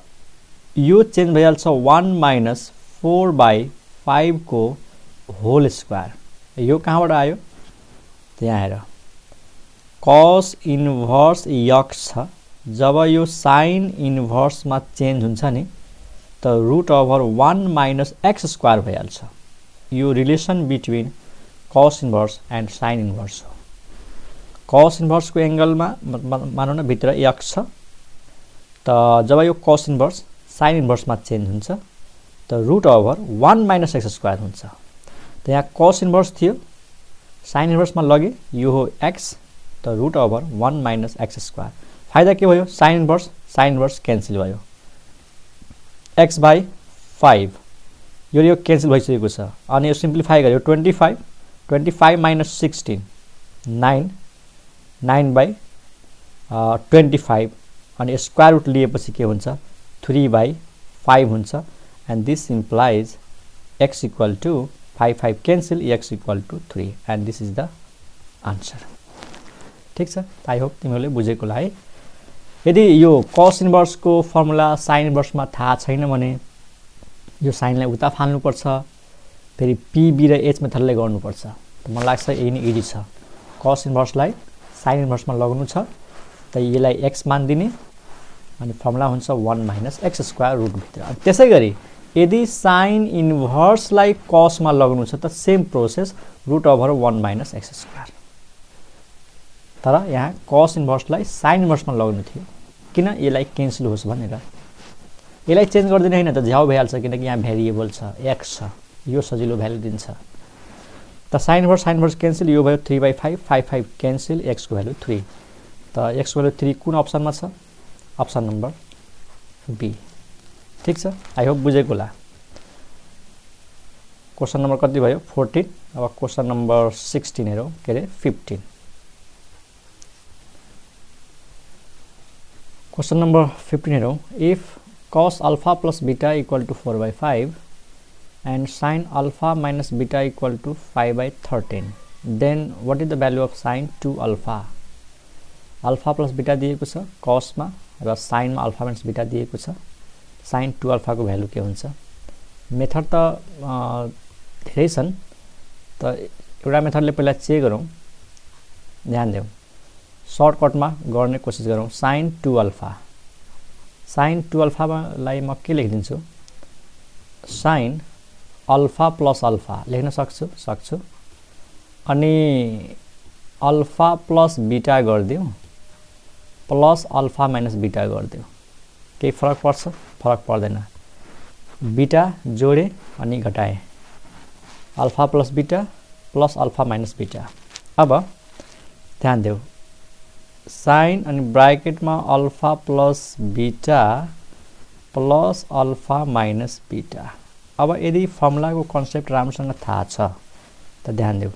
यो चेन्ज भइहाल्छ 1 माइनस 4 by 5 को होल स्क्वायर यो कहाँबाट आयो त्यहाँ हेर cos इन्भर्स x छ जब यो साइन इन्भर्स मा चेन्ज हुन्छ नि त root over 1 minus x square भइहाल्छ यो relation between cos inverse and sine inverse हो कस इन्भर्स को एंगल में मानौ न भित्र x छ त जब यो कस इन्भर्स साइन इन्भर्स में चेन्ज हुन्छ त root over 1 minus x square हुन्छ। त यहाँ कस इन्भर्स थियो साइन इन्भर्स में लगे यो हो x त root over 1 minus x square. फाइदा के भयो साइन इन्भर्स क्यान्सल भयो x बाई 5 यो क्यान्सल भइसकेको छ अनि यो सिम्प्लिफाई गर्यो 25 माइनस 16 9 बाई 25 अनि स्क्वायर रुट लिएपछि के हुन्छ 3 बाई 5 हुन्छ and this implies x equal to 5 cancel x equal to 3 and this is the answer. ठीक छ आई होप तिमीहरूले बुझेको होला है। यदि यो कस इन्भर्स को फर्मुला साइन इन्भर्स में थाहा छैन भने यो साइनलाई उता फाल्नुपर्छ फेरि p b र h मेथडले गर्नुपर्छ। त मलाई लाग्छ यही नै इजी छ कस इन्भर्सलाई साइन इन्भर्स में लगाउनु छ त यसलाई x मान दिने अनि फर्मुला हुन्छ 1 माइनस x स्क्वायर रुट भित्र। त्यसैगरी यदि साइन इन्भर्सलाई कस मा लगाउनु छ त same process root over 1 minus x square. तर यहाँ कस इन्भर्सलाई साइन इन्भर्स में लगाउनु थियो किन यसलाई क्यान्सल होस् भनेर। यसलाई चेन्ज गर्दिने हैन त झ्याउ भइहाल्छ किनकि यहाँ भेरिएबल छ x छ यो सजिलो भ्यालु दिन्छ। त साइन इन्भर्स क्यान्सल यो भयो 3 बाई 5 क्यान्सल x को भ्यालु 3 त x को भ्यालु 3 कुन अप्सनमा छ अप्सन नम्बर बी। ठीक छ आई होप बुझेको होला। क्वेशन नम्बर कति भयो 14। अब क्वेशन नम्बर 16 हेरौँ के अरे 15। क्वेशन नम्बर 15 हेरौँ if cos alpha plus beta equal to 4 by 5 and sin alpha minus beta equal to 5 by 13 then what is the value of sin 2 alpha। alpha plus beta दिएको छ cos मा र sin मा alpha minus beta दिएको छ sin 2 alpha को भ्यालु के हुन्छ। मेथड त धेरै छन् त एउटा मेथडले पहिला चेक गरौँ ध्यान देऊ सर्टकटमा गर्ने कोसिस गरौँ। sin 2 alpha sin 2 alpha लाई म के लेखिदिन्छु sin alpha plus alpha लेख्न सक्छु अनि alpha plus beta गरिदिउँ प्लस alpha minus beta गरिदिउँ केही फरक पर्छ फरक पर्दैन। बीटा जोडे अनि घटाए alpha plus beta plus alpha minus beta। अब ध्यान देऊ साइन अनि ब्रैकेट में alpha plus beta plus alpha minus beta. अब यदि फर्मुला को कन्सेप्ट राम्रोसँग थाहा छ त ध्यान देऊ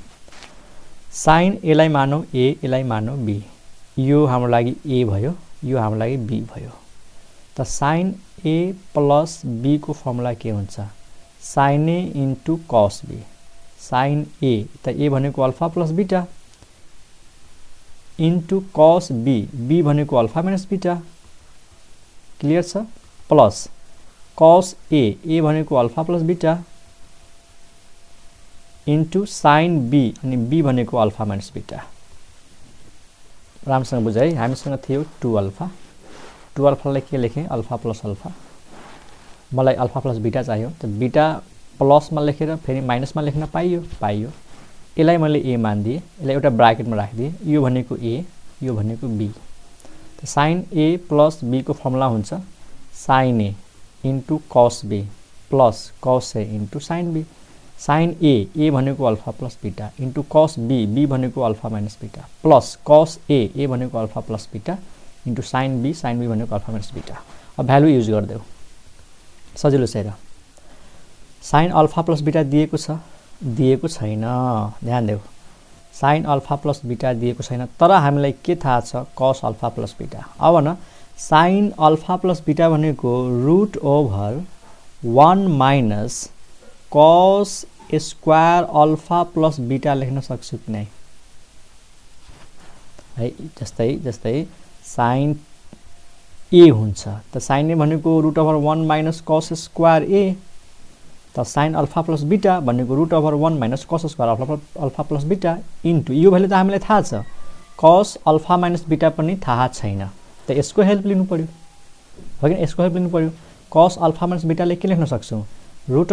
साइन ए लाई मानौ ए लाई मानौ बी यो हाम्रो लागि ए भयो यो हाम्रो लागि बी भयो। त साइन ए प्लस बी को फर्मुला के हुन्छ sine a into cos b. Sine a त ए भनेको alpha plus beta into cos b b भनेको अल्फा माइनस बीटा क्लियर छ प्लस कस ए भनेको alpha plus beta into sine b अनि बी भनेको अल्फा माइनस बीटा। राम्रोसँग बुझ है हामीसँग थियो 2 अल्फा 2 अल्फालाई के लेखेँ अल्फा प्लस अल्फा मलाई अल्फा प्लस बीटा चाहियो त बीटा प्लसमा लेखेर फेरि माइनसमा लेख्न पाइयो यसलाई मैले ए मानिदिए यसलाई एउटा ब्राकेटमा राखिदिए यो भनेको ए यो भनेको बी। त साइन ए प्लस बी को फर्मुला हुन्छ sine a into cos b plus cos a into sine b. Sine a भनेको alpha plus beta into cos b भनेको alpha minus beta plus cos a भनेको alpha plus beta into sine b भनेको अल्फा माइनस बीटा। अब भ्यालु युज गरिदेऊ सजिलो छ हेर साइन अल्फा प्लस बीटा दिएको छ दिएको छैन ध्यान देऊ साइन अल्फा प्लस बीटा दिएको छैन तर हामीलाई के थाहा छ कस अल्फा प्लस बीटा। अब न साइन अल्फा प्लस बीटा भनेको root over 1 minus cos square alpha plus beta लेख्न सक्छु कि नै है। जस्तै साइन ए हुन्छ त साइन ए भनेको root over 1 minus cos square a त साइन अल्फा प्लस बीटा भनेको root over 1 minus cos square alpha plus beta into यो भ्यालु त हामीलाई थाहा छ कस अल्फा माइनस बीटा पनि थाहा छैन त यसको हेल्प लिनु पर्यो हो कि यसको हेल्प लिनु पर्यो। कस अल्फा माइनस बीटाले के लेख्न सक्छौँ root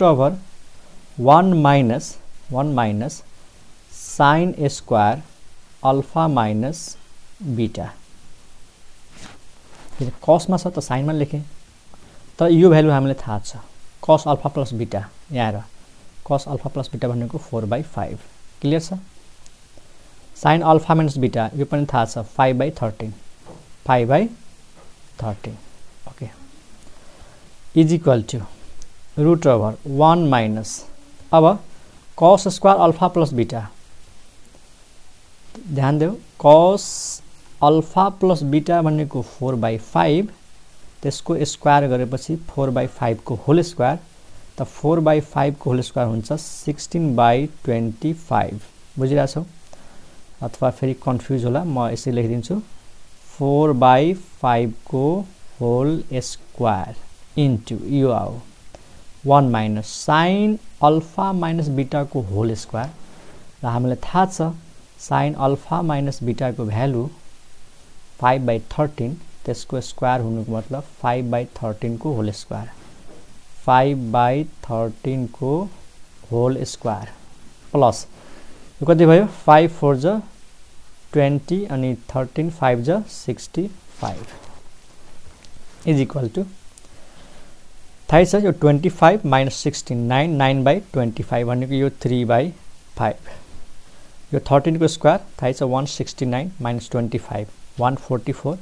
over 1 minus sine square alpha minus beta कसमा छ त साइनमा लेखेँ त यो भ्यालु हामीलाई थाहा छ कस अल्फा प्लस बीटा यहाँ र कस अल्फा प्लस बीटा भनेको 4/5 क्लियर छ साइन अल्फा माइनस बीटा यो पनि थाहा छ 5/13 5/13 okay is equal to root over 1 minus अब cos square alpha plus beta ध्यान देऊ कस अल्फा प्लस बीटा भनेको 4/5 त्यसको स्क्वायर गरेपछि 4/5 को होल स्क्वायर त 4/5 को होल स्क्वायर हुन्छ 16/25 बुझिरहेछौ अथवा फेरि कन्फ्युज होला म यसरी लेखिदिन्छु 4/5 को होल स्क्वायर इन्टु यो आऊ 1 minus sine alpha minus beta को होल स्क्वायर र हामीलाई थाहा छ साइन अल्फा माइनस बीटा को भ्यालु 5/13 त्यसको स्क्वायर हुनुको मतलब 5/13 को होल स्क्वायर 5/13 को होल स्क्वायर प्लस यो कति भयो 5 4 जा 20 अनि 13 5 जा 65 इज इक्वल टु थाहै छ यो 25 माइनस 16 9/25 भनेको यो 3/5 यो 13 को स्क्वायर थाहै छ 169 माइनस 25 144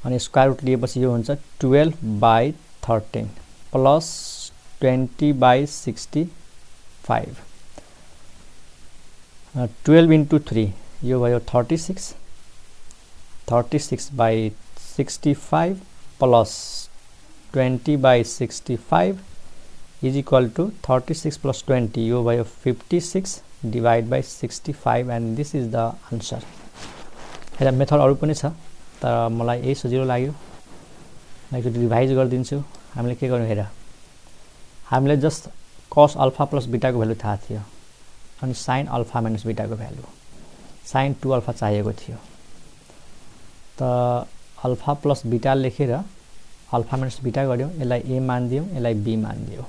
अनि स्क्वायर रुट लिएपछि यो हुन्छ 12/13 प्लस 20/65 12 into 3 यो भयो 36 36/65 plus 20/65 is equal to 36 plus 20 यो भयो 56 divide by 65 and this is the answer हेर मेथड अरु पनि छ तर मलाई यही सजिलो लाग्यो म एकचोटि रिभाइज गर्दिन्छु हामीले के गर्नु हेर हामीले just cos alpha plus beta को भ्यालु थाहा थियो अनि sin अल्फा माइनस बीटा को भ्यालु sin 2 अल्फा चाहिएको थियो त अल्फा प्लस बीटा लेखेर अल्फा माइनस बीटा गर्यौ यसलाई a मान दियौ यसलाई b मान दियौ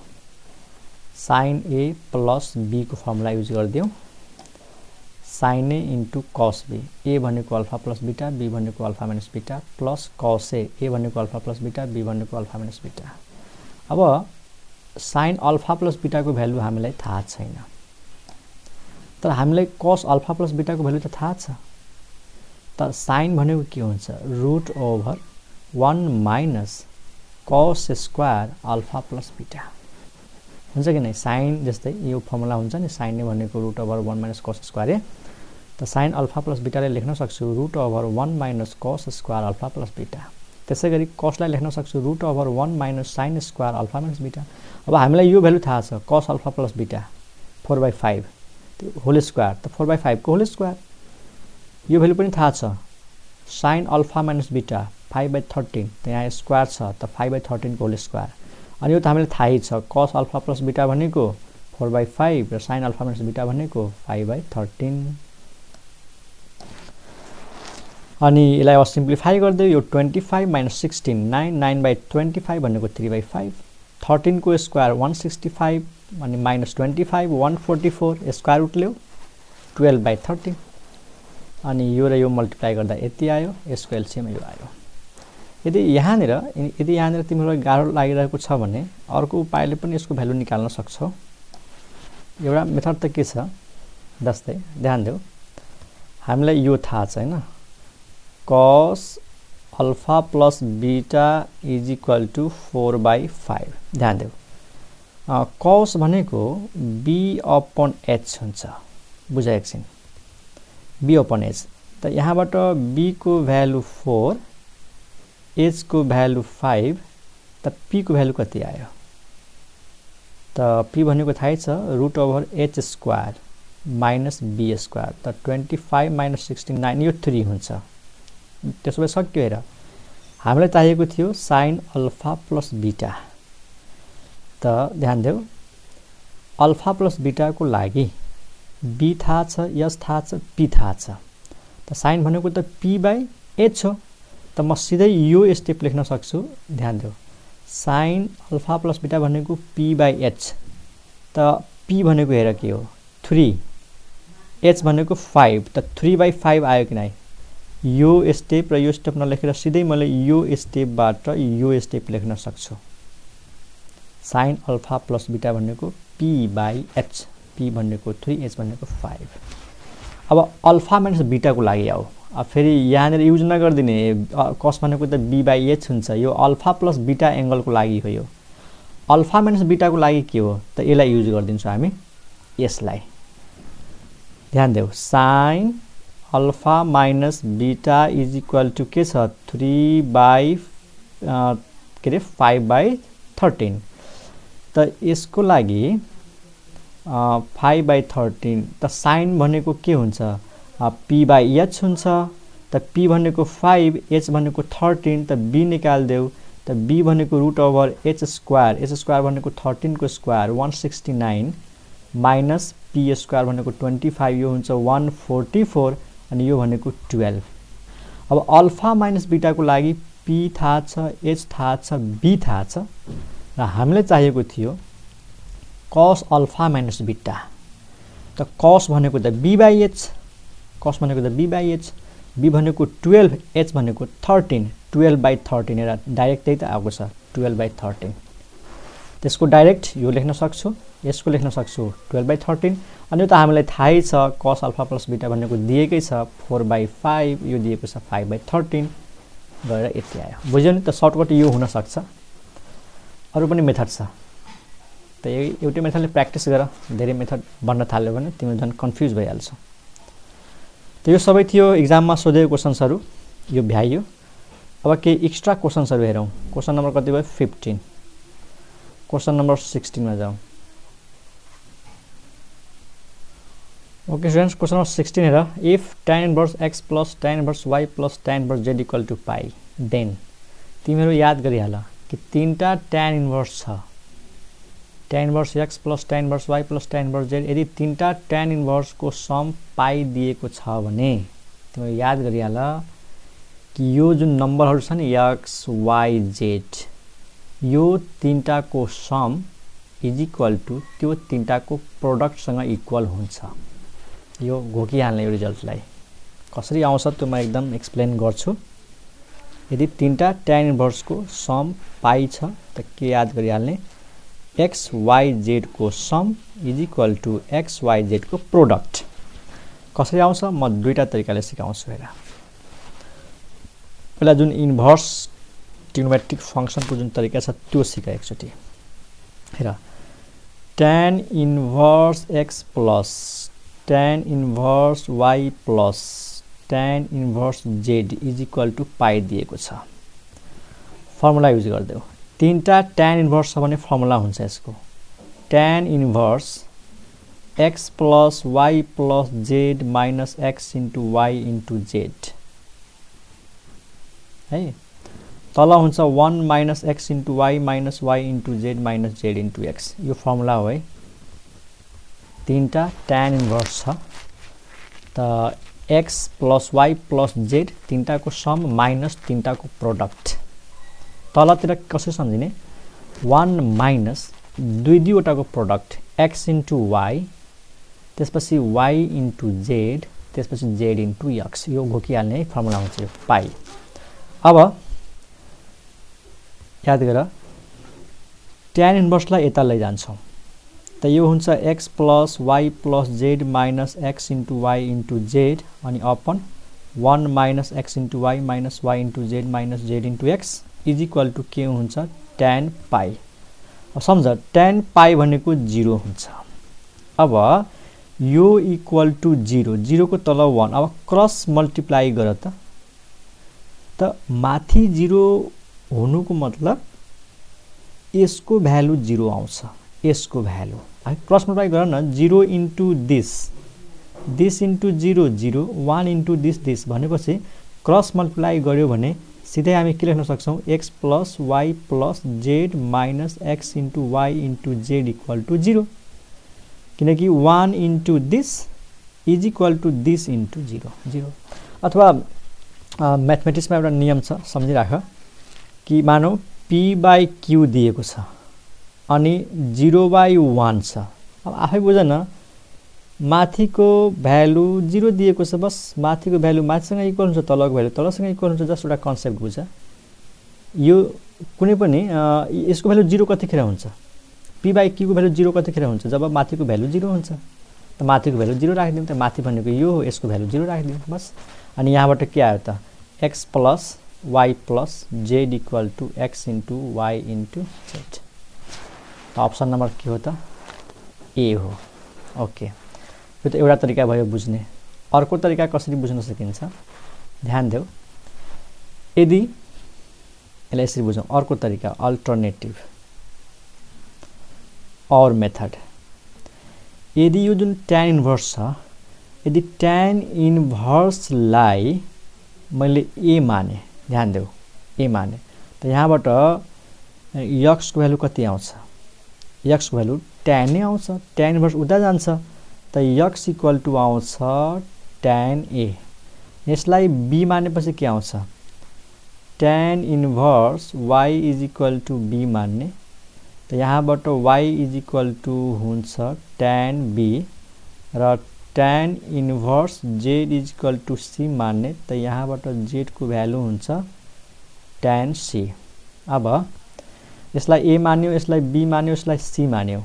sin a प्लस b को फर्मुला युज गर्दियौ sin a into cos b a भनेको अल्फा प्लस बीटा b भनेको alpha minus beta plus cos a भनेको अल्फा प्लस बीटा b भनेको अल्फा माइनस बीटा अब sin अल्फा प्लस बीटा को भ्यालु हामीलाई थाहा छैन तर हामीलाई cos अल्फा प्लस बीटा को भ्यालु त थाहा छ त sin भनेको के हुन्छ root over 1 minus cos square alpha plus beta हुन्छ कि नै sin जस्तै यो फर्मुला हुन्छ नि sin भनेको root over 1 minus cos square a त sin अल्फा प्लस बीटा ले लेख्न सक्छु root over 1 minus cos square alpha plus beta त्यसैगरी cos लाई लेख्न सक्छु root over 1 minus sin square alpha minus beta अब हामीलाई यो भ्यालु थाहा छ cos alpha plus beta 4/5 whole square त 4/5 को होल स्क्वायर यो भ्यालु पनि थाहा छ sin अल्फा माइनस बीटा 5/13 त यहाँ स्क्वायर छ त 5/13 को होल स्क्वायर अनि यो त हामीलाई थाहै छ cos अल्फा प्लस बीटा भनेको 4/5 र sin अल्फा माइनस बीटा भनेको 5/13 अनि यसलाई अब सिम्प्लिफाई गर्दै यो 25 माइनस 16 9/25 भनेको 3/5 13 को स्क्वायर 165 अनि माइनस 25 144 स्क्वायर रुट ल्याउ 12/13 अनि यो र यो मल्टिप्लाई गर्दा यति आयो यसको एलसीएम यो आयो यदि यहाँनिर तिमीलाई गाह्रो लागिरहेको छ भने अर्को उपायले पनि यसको भ्यालु निकाल्न सक्छौ एउटा मेथड त के छ जस्तै ध्यान देऊ हामीलाई यो थाहा छ हैन cos alpha plus beta is equal to 4/5 ध्यान देऊ cos भनेको b अपन h हुन्छ बुझाइ एकछिन b अपन h त यहाँबाट b को भ्यालु 4 h को भ्यालु 5 त p को भ्यालु कति आयो त p भनेको थाहै छ root over h square minus b square त 25 माइनस 69 यो 3 हुन्छ त्यसो भए सक्यो हेर हामीलाई चाहिएको थियो sin अल्फा प्लस बीटा त ध्यान देऊ अल्फा प्लस बीटा को लागि b थाहा छ h थाहा छ p थाहा छ त sin भनेको त p/h हो त म सिधै यो स्टेप लेख्न सक्छु ध्यान देऊ sin अल्फा प्लस बीटा भनेको p/h त p भनेको हेर के हो 3 h भनेको 5 त 3/5 आयो कि नै यो स्टेप र यो स्टेप नलेखेर सिधै मैले यो स्टेपबाट यो स्टेप लेख्न सक्छु sin अल्फा प्लस बीटा भनेको p/h p भनेको 3 h भनेको 5 अब अल्फा माइनस बीटा को लागि आऊ अब फेरि यहाँनेर युज नगर्दिने cos भनेको त b/h हुन्छ यो अल्फा प्लस बीटा एंगल को लागि हो यो अल्फा माइनस बीटा को लागि के हो त यसलाई युज गर्दिन्छौं हामी यसलाई ध्यान देऊ sin alpha minus beta is equal to के छ 5/13 त यसको लागि 5/13 त sin भनेको के हुन्छ p/h हुन्छ त p भनेको 5 h भनेको 13 त b निकाल देऊ त b भनेको h² भनेको 13 को स्क्वायर 169 माइनस p² भनेको 25 यो हुन्छ 144 अनि यो भनेको 12 अब अल्फा माइनस बीटा को लागि p थाहा छ h थाहा छ b थाहा छ र हामीले चाहिएको थियो cos अल्फा माइनस बीटा त cos भनेको त b/h cos भनेको त b/h b भनेको 12 h भनेको 13 12/13 हेर डाइरेक्ट त्यही त आएको छ 12/13 त्यसको डाइरेक्ट यो लेख्न सक्छु यसको लेख्न सक्छु 12/13 अनि यो त हामीलाई थाहै छ cos अल्फा प्लस बीटा भनेको दिएकै छ 4/5 यो दिएको छ 5/13 गरेर यति आयो बुझ्यौ नि त सर्टकट यो हुन सक्छ अरु पनि मेथड छ त एउटै मेथडले प्र्याक्टिस गर धेरै मेथड बन्न थाल्यो भने तिमी झन् कन्फ्युज भइहाल्छौ त यो सबै थियो एक्जाममा सोधेको क्वेशन्सहरु यो भ्याइयो अब के एक्स्ट्रा क्वेशन्सहरु हेरौं क्वेशन नम्बर कति भयो 15 क्वेशन नम्बर 16 मा जाऊ ओके स्टुडेन्ट्स क्वेशन नम्बर 16 हेर if tan inverse x plus tan inverse y plus tan inverse z equal to pi then तिमीहरु याद गरिहाल कि तीनटा tan इन्भर्स छ tan inverse x plus tan inverse y plus tan inverse z यदि तीनटा tan इन्भर्स को सम पाई दिएको छ भने तिमीहरु याद गरिहाल कि यो जुन नम्बरहरु छन् x y z यो तीनटा को सम इज इक्वल टु त्यो तीनटा को प्रोडक्ट सँग इक्वल हुन्छ यो घोकिहाल्ने यो रिजल्टलाई कसरी आउँछ त्यो म एकदम एक्सप्लेन गर्छु यदि तीनटा tan इन्भर्स को सम पाई छ त के याद गरिहाल्ने x y z को sum is equal to x y z को प्रोडक्ट कसरी आउँछ म दुईटा तरिकाले सिकाउँछु हेर पहिला जुन इन्भर्स ट्रिग्नोमेट्रिक फंक्शन को जुन तरिका छ त्यो सिका एकचोटी हेर tan inverse x plus tan inverse y plus tan inverse z is equal to पाई दिएको छ फर्मुला युज गर्देऊ तीनटा tan इन्भर्स छ भने फर्मुला हुन्छ यसको tan inverse x plus y plus z minus x into y into z है तल हुन्छ 1 minus x into y minus y into z minus z into x यो फर्मुला हो है तीनटा tan इन्भर्स छ त x plus y plus z तीनटा को सम माइनस तीनटा को प्रोडक्ट तलतिर कसरी सम्झिने 1 माइनस दुई दुईवटा को प्रोडक्ट x इन्टु y त्यसपछि y इन्टु z त्यसपछि z इन्टु x यो घोकिहाल्ने फर्मुला हुन्छ यो पाई अब याद गर tan इन्भर्सलाई यता लैजान्छौं त यो हुन्छ x plus y plus z minus x into y into z अनि upon 1 minus x into y minus y into z minus z into x is equal to के हुन्छ tan पाई अब सम्झ tan पाई भनेको 0 हुन्छ अब यो इक्वल टु 0 0 को तल 1 अब क्रस मल्टिप्लाई गर त माथि 0 हुनुको मतलब यसको भ्यालु 0 आउँछ यसको भ्यालु क्रस मल्टिप्लाई गर न 0 into this into 0 0 1 into this भनेपछि क्रस मल्टिप्लाई गर्यो भने सिधै हामी के लेख्न सक्छौं x plus y plus z minus x into y into z equal to 0 किनकि 1 into this is equal to this into 0 0 अथवा म्याथमेटिक्समा एउटा नियम छ सम्झिराख कि मानौ p/q दिएको छ अनि 0/1 छ अब आफै बुझ न माथिको भ्यालु 0 दिएको छ, बस माथिको भ्यालु माथिसँग इक्वल हुन्छ, तलको भ्यालु तलसँग इक्वल हुन्छ। जस्ट एउटा कन्सेप्ट बुझ। यो कुनै पनि यसको भ्यालु 0 कतिखेर हुन्छ, p बाई q को भ्यालु 0 कतिखेर हुन्छ, जब माथिको भ्यालु 0 हुन्छ। त माथिको भ्यालु 0 राखिदिउँ, त माथि भनेको यो हो, यसको भ्यालु 0 राखिदिउँ बस। अनि यहाँबाट के आयो त, x plus y plus z equal to x into y into z। त अप्सन नम्बर के हो त, ए हो। ओके, यो त एउटा तरिका भयो बुझ्ने। अर्को तरिका कसरी बुझ्न सकिन्छ ध्यान देऊ। यदि यसलाई यसरी बुझौँ, अर्को तरिका अल्टरनेटिभ और मेथड। यदि यो जुन tan इन्भर्स छ, यदि tan इन्भर्सलाई मैले a माने, ध्यान देऊ a माने, त यहाँबाट x को भ्यालु कति आउँछ, x को भ्यालु tan नै आउँछ। tan इन्भर्स उता जान्छ, त x इक्वल टु आउँछ tan a। यसलाई b मानेपछि के आउँछ, tan inverse y is equal to b मान्ने, त यहाँबाट y इज इक्वल टु हुन्छ tan b, र tan inverse z is equal to c मान्ने, त यहाँबाट z को भ्यालु हुन्छ tan c। अब यसलाई a मान्यो, यसलाई b मान्यो, यसलाई c मान्यो,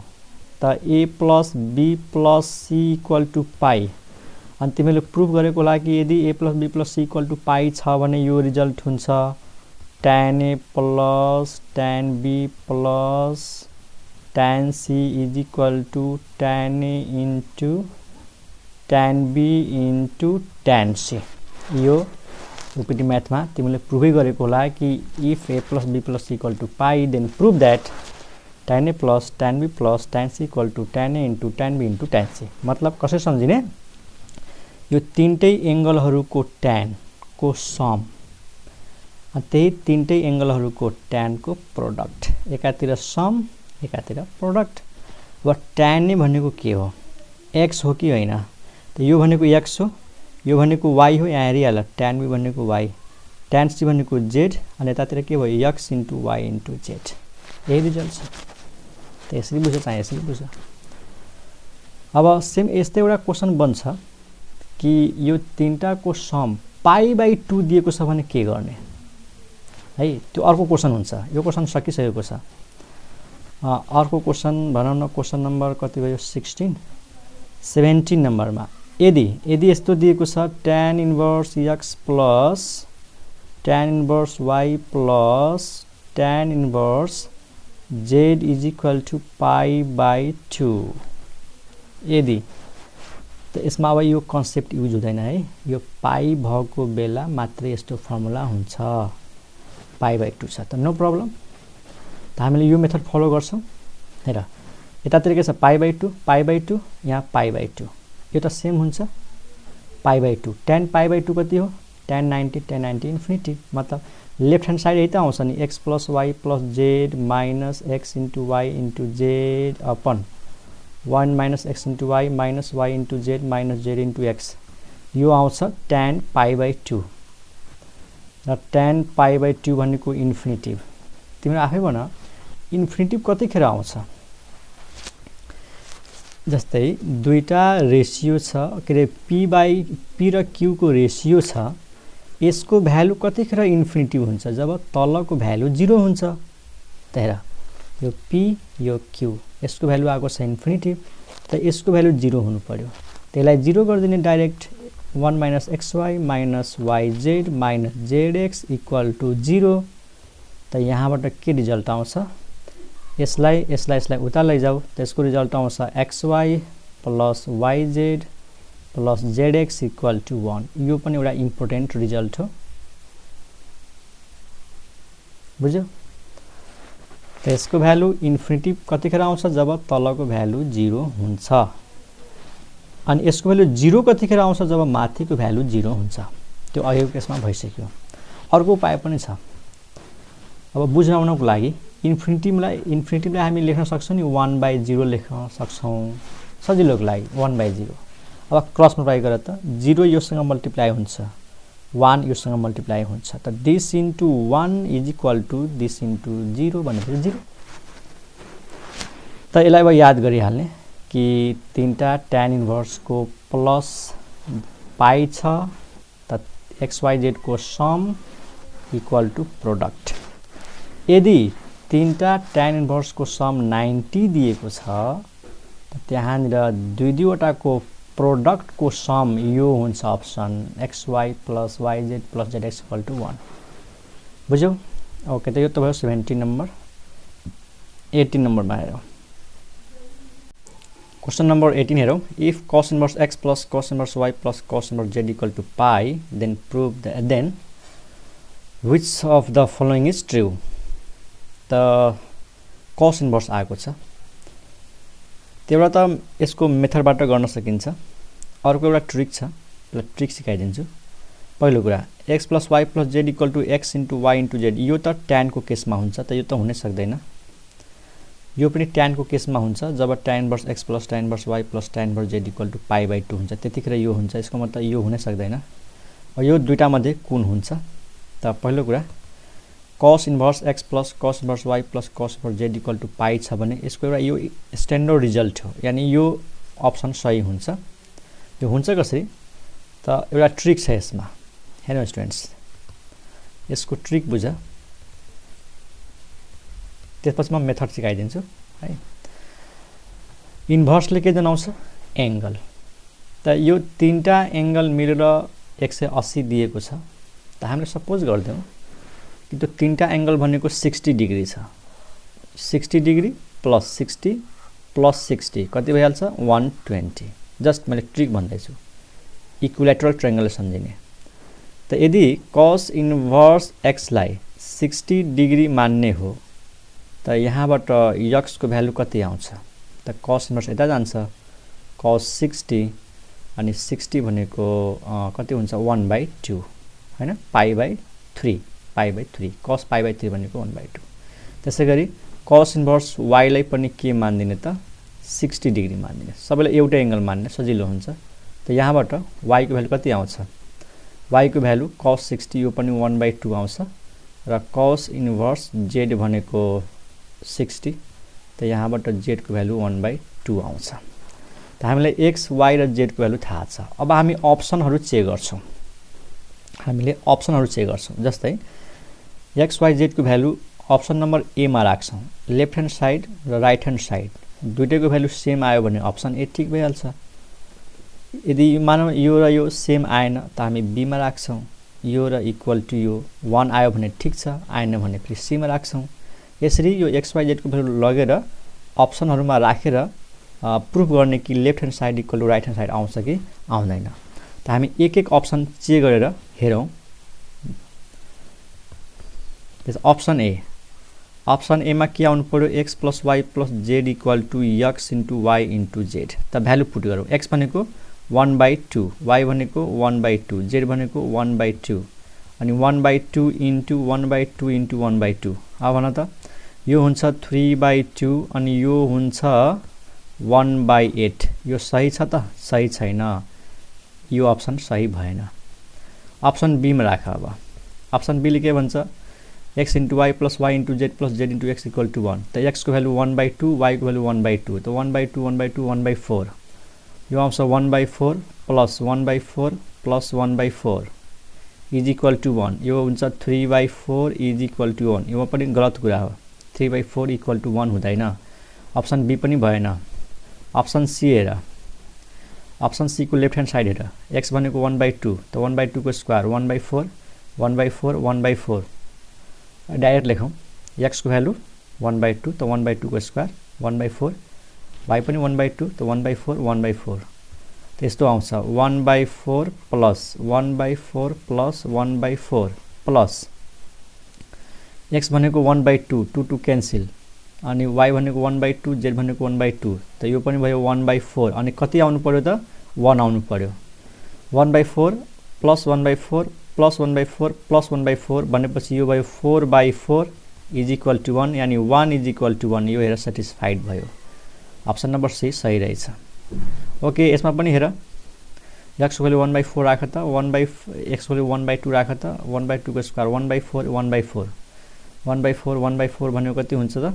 त a plus b plus c equal to pi. अनि तिमीले प्रुफ गरेको लागि यदि a plus b plus c equal to pi छ भने यो रिजल्ट हुन्छ tan a plus tan b plus tan c is equal to tan a into tan b into tan c। यो ओपिटी म्याथमा तिमीले प्रुभै गरेको होला कि if a plus b plus c equal to pi then prove that tan a plus tan b plus tan c equal to tan a into tan b into tan c। मतलब कसरी सम्झिने, यो तीनटै एङ्गलहरूको tan को सम, त्यही तीनटै एङ्गलहरूको tan को प्रोडक्ट, एकातिर सम एकातिर प्रोडक्ट। अब tan नै भनेको के हो, x हो कि होइन, त यो भनेको x हो, यो भनेको y हो, यहाँ हेरिहाल tan b भनेको y, tan c भनेको z, अनि यतातिर के भयो x into y into z। यही रिजल्ट छ। त यसरी बुझ, चाहे यसरी बुझ। अब सेम यस्तै एउटा क्वेसन बन्छ कि यो तीनटाको सम पाई बाई 2 दिएको छ भने के गर्ने है, त्यो अर्को क्वेसन हुन्छ। यो क्वेसन सकिसकेको छ। अर्को क्वेसन भनौँ न, क्वेसन नम्बर कति भयो 16 17 नम्बरमा यदि यस्तो दिएको छ tan inverse x plus tan inverse y plus tan inverse z is equal to pie by 2, यदि त यसमा अब यो कन्सेप्ट युज हुँदैन है, यो पाई भएको बेला मात्रै यस्तो फर्मुला हुन्छ, पाई बाई 2 छ त नो प्रब्लम। त हामीले यो मेथड फलो गर्छौँ। हेर यतातिर के छ पाई बाई 2, यहाँ पाई बाई 2, यो त सेम हुन्छ पाई बाई 2। tan पाई बाई 2 कति हो, tan 90 इन्फिनिटी। मतलब लेफ्ट ह्यान्ड साइड यही त आउँछ नि, x plus y plus z minus x into y into z upon 1 minus x into y minus y into z minus z into x। यो आउँछ tan पाई बाई 2, र tan पाई बाई 2 भनेको इन्फिनिटिभ। तिम्रो आफै भन इन्फिनिटिभ कतिखेर आउँछ। जस्तै दुईटा रेसियो छ, के अरे p र q को रेसियो छ, यसको भ्यालु कतिखेर इन्फिनिटिभ हुन्छ, जब तलको भ्यालु 0 हुन्छ। त हेर यो p यो q, यसको भ्यालु आएको छ इन्फिनिटिभ, त यसको भ्यालु 0 हुनु पर्यो। त्यसलाई 0 गरिदिने direct 1 minus xy minus yz minus zx equal to 0। त यहाँबाट के रिजल्ट आउँछ, यसलाई उता लैजाऊ, त्यसको रिजल्ट आउँछ xy plus yz plus zx equal to 1। यो पनि एउटा इम्पोर्टेन्ट रिजल्ट हो, बुझ्यो। त यसको भ्यालु इन्फिनिटिभ कतिखेर आउँछ, जब तलको भ्यालु 0 हुन्छ। अनि यसको भ्यालु 0 कतिखेर आउँछ, जब माथिको भ्यालु 0 हुन्छ। त्यो अघिको केसमा भइसक्यो। अर्को उपाय पनि छ। अब बुझाउनको लागि इन्फिनिटिभलाई हामी लेख्न सक्छौँ नि 1/0 लेख्न सक्छौँ सजिलोको लागि 1/0। अब क्रस मल्टिप्लाई गर त 0 योसँग मल्टिप्लाई हुन्छ, 1 योसँग मल्टिप्लाई हुन्छ, त this into 1 is equal to this into 0 भनेपछि 0। त यसलाई अब याद गरिहाल्ने कि तीनटा tan इन्भर्स को प्लस पाई छ त xyz को सम इक्वल टू प्रोडक्ट। यदि तीनटा tan इन्भर्स को सम 90 दिएको छ त त्यहाँनिर दुई दुईवटा को प्रोडक्ट को सम यो हुन्छ option xy plus yz plus zx equal to 1। बुझ्यौ? ओके, त यो त भयो 17 नंबर। 18 नंबर मा हेरौं। क्वेश्चन नंबर 18 हेरौं। If cos inverse x plus cos inverse y plus cos inverse z equal to pi then prove then which of the following is true। त cos इन्भर्स आएको छ। त्यौरा त यसको मेथडबाट गर्न सकिन्छ। अर्को एउटा ट्रिक छ, ल ट्रिक सिकाइदिन्छु। पहिलो कुरा x plus y plus z equal to x into y into z, यो त tan को केसमा हुन्छ, त यो त हुनै सक्दैन। यो पनि tan को केसमा हुन्छ जब tan inverse x plus tan inverse y plus tan inverse z equal to pi by 2 हुन्छ, त्यतिखेर यो हुन्छ। यसको मतलब यो हुनै सक्दैन। यो दुईटा मध्ये कुन हुन्छ? त पहिलो कुरा cos inverse x plus cos inverse y plus cos inverse z equal to pi छ भने यसको एउटा यो स्ट्यान्डर्ड रिजल्ट हो, यानी यो अप्सन सही हुन्छ। यो हुन्छ कसरी? त एउटा ट्रिक छ यसमा। हेर्नु स्टुडेन्ट्स, यसको ट्रिक बुझ, त्यसपछि म मेथड सिकाइदिन्छु है। इन्भर्सले के जनाउँछ? एंगल। त यो तीनटा एंगल मिलेर 180 दिएको छ। त हामीले सपोज गर्दैनौं कि त्यो तीनटा एंगल भनेको 60 डिग्री छ। 60 डिग्री प्लस 60 प्लस 60 कति भइहाल्छ? 120। जस्ट मैले ट्रिक भन्दैछु, इक्विलेटरल ट्रायंगल सम्झिने। त यदि cos इन्भर्स x लाई 60 डिग्री मान्ने हो त यहाँबाट x को भ्यालु कति आउँछ? त cos इन्भर्स यता जान्छ, cos 60 अनि 60 भनेको कति हुन्छ? 1/2 हैन, pi by 3, pi by 3, cos pi by 3 भनेको 1/2। त्यसैगरी cos इन्भर्स y लाई पनि के मान्दिने त? 60 डिग्री मान्दिने। सबैलाई एउटै एंगल मान्ने सजिलो हुन्छ। त यहाँबाट y को भ्यालु कति आउँछ? y को भ्यालु cos 60 यो पनि 1/2 आउँछ र cos इन्भर्स z भनेको 60, त यहाँबाट z को भ्यालु 1/2 आउँछ। त हामीलाई x y र z को भ्यालु थाहा छ। अब हामी अप्सनहरु चेक गर्छौं। जस्तै x y z को भ्यालु अप्सन नम्बर ए मा राख्छौं। लेफ्ट ह्यान्ड साइड र राइट ह्यान्ड साइड दुईटैको भ्यालु सेम आयो भने अप्सन ए ठीक भइहाल्छ। यदि मानौ यो र यो सेम आएन त हामी बी मा राख्छौं। यो र इक्वल टु यो 1 आयो भने ठीक छ, आएन भने फेरि सी मा राख्छौं। यसरी यो x y z को भ्यालु लगेर अप्सनहरुमा राखेर प्रुफ गर्ने कि left hand side equal to right hand side आउँछ कि आउँदैन। त हामी एक एक अप्सन चेक गरेर हेरौं। त्यस अप्सन ए, अप्सन ए मा के आउनु पर्यो? x plus y plus z equal to x into y into z। त भ्यालु पुट गरौँ। x भनेको 1/2, y भनेको 1/2, z भनेको 1/2 अनि 1/2 इन्टु 1/2 इन्टु 1/2। अब भन त यो हुन्छ 3/2 अनि यो हुन्छ 1/8। यो सही छ त? सही छैन, यो अप्सन सही भएन। अप्सन बी मा राख। अब अप्सन बी ले के भन्छ? x into y plus y into z plus z into x equal to 1। त x को भ्यालु 1/2, y को भ्यालु 1/2, त 1/2 1/2 1/4। यो आउँछ 1/4 plus 1/4 plus 1/4 is equal to 1। यो हुन्छ 3/4 इज इक्वल टु 1। यो पनि गलत कुरा हो। 3/4 इक्वल टु 1 हुँदैन। अप्सन बी पनि भएन। अप्सन सी हेर। अप्सन सी को लेफ्ट ह्यान्ड साइड हेर। x भनेको 1/2, त 1/2 को स्क्वायर 1/4 1/4 1/4। डाइरेक्ट लेखौं। x को भ्यालु 1/2, त 1/2 को स्क्वायर 1/4, y पनि 1/2, त 1/4 1/4। त्यस्तो आउँछ 1/4 प्लस 1/4 प्लस 1/4 प्लस x भनेको 1/2, 2 2 क्यान्सल अनि y भनेको 1/2, z भनेको 1/2, त यो पनि भयो 1/4 अनि कति आउनु पर्यो त? 1 आउनु पर्यो। 1/4 प्लस 1/4 प्लस 1/4 प्लस 1/4 भनेपछि यो भयो 4/4 इज इक्वल टु 1, यानी 1 इज इक्वल टु 1। यो हेर सेटिस्फाइड भयो। अप्सन नम्बर सी सही रहेछ। ओके, यसमा पनि हेर। x को भ्यालु 1/4 राख त, x को भ्यालु 1/2 राख त, 1/2 को स्क्वायर 1/4 1/4। 1/4 1/4 भनेको कति हुन्छ त